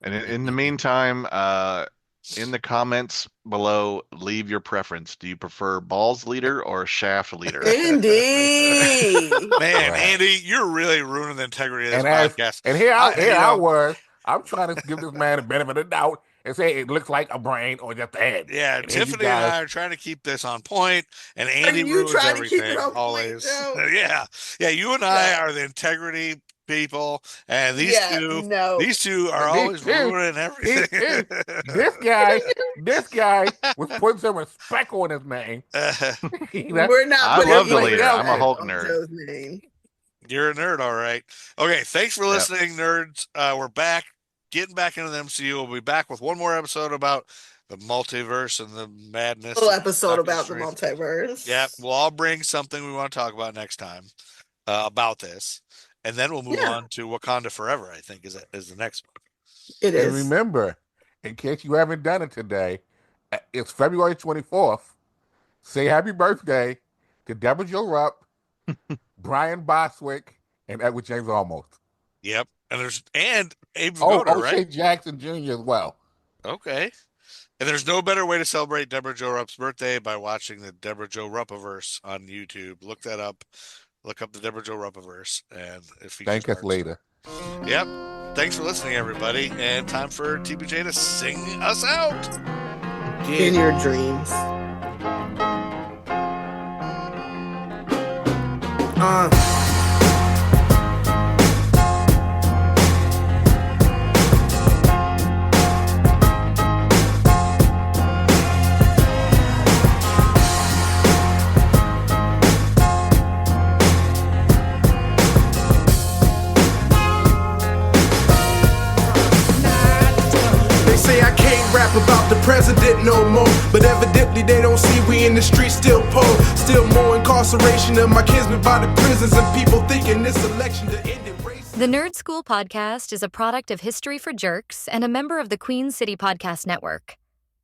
And in the meantime, In the comments below, leave your preference. Do you prefer balls leader or shaft leader?
Andy.
Man,
Right.
Andy, you're really ruining the integrity of this
And
podcast.
here I
You
was. I'm trying to give this man a benefit of the doubt and say it looks like a brain or just a head.
yeah,
And here you
Tiffany and
guys,
I are trying to keep this on point, and Andy
And you
ruins
try to keep it
everything
on point,
always.
Joe.
Yeah, you and I
No.
are the integrity people, and
Yeah, no.
these two are
these
always
two,
ruining
these
everything.
two, this guy was putting some respect on his name.
We're not
I
putting
love the
any
leader. I'm a
respect
Hulk
on
nerd.
Joe's name.
You're a nerd, all right. Okay, thanks for
Yep.
listening, nerds. We're back, getting back into the MCU. We'll be back with one more episode about the multiverse and the madness.
Full
of
episode
Doctor
about the
Strange.
multiverse.
Yeah, we'll all bring something we want to talk about next time about this, and then we'll move on to Wakanda Forever. I think is the next one.
It
And
is.
remember, in case you haven't done it today, it's February 24th. Say happy birthday to Debra Jo Rupp, Brian Boswick, and Edward James Olmos.
Yep, and Abe
Oh,
Vigoda,
O'Shea
right?
Jackson Jr. as well.
Okay. And there's no better way to celebrate Debra Jo Rupp's birthday by watching the Debra Jo Ruppiverse on YouTube. Look that up. Look up the Debra Jo Ruppiverse, and it features.
Thank us later.
Yep. Thanks for listening, everybody. And time for TBJ to sing us out.
In your dreams.
They say I can't rap about the president no more, but evidently they don't see we in the streets still poor. Still more incarceration of my kinsmen by the prisons, and people thinking this election to end it race.
The Nerd School Podcast is a product of History for Jerks and a member of the Queen City Podcast Network.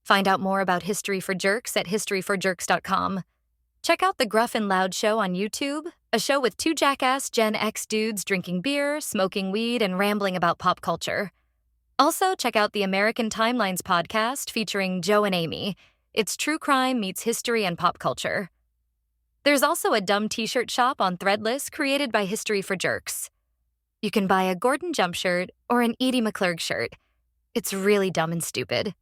Find out more about History for Jerks at historyforjerks.com. Check out the Gruff and Loud Show on YouTube, a show with two jackass Gen X dudes drinking beer, smoking weed, and rambling about pop culture. Also, check out the American Timelines podcast featuring Joe and Amy. It's true crime meets history and pop culture. There's also a dumb t-shirt shop on Threadless created by History for Jerks. You can buy a Gordon Jump shirt or an Edie McClurg shirt. It's really dumb and stupid.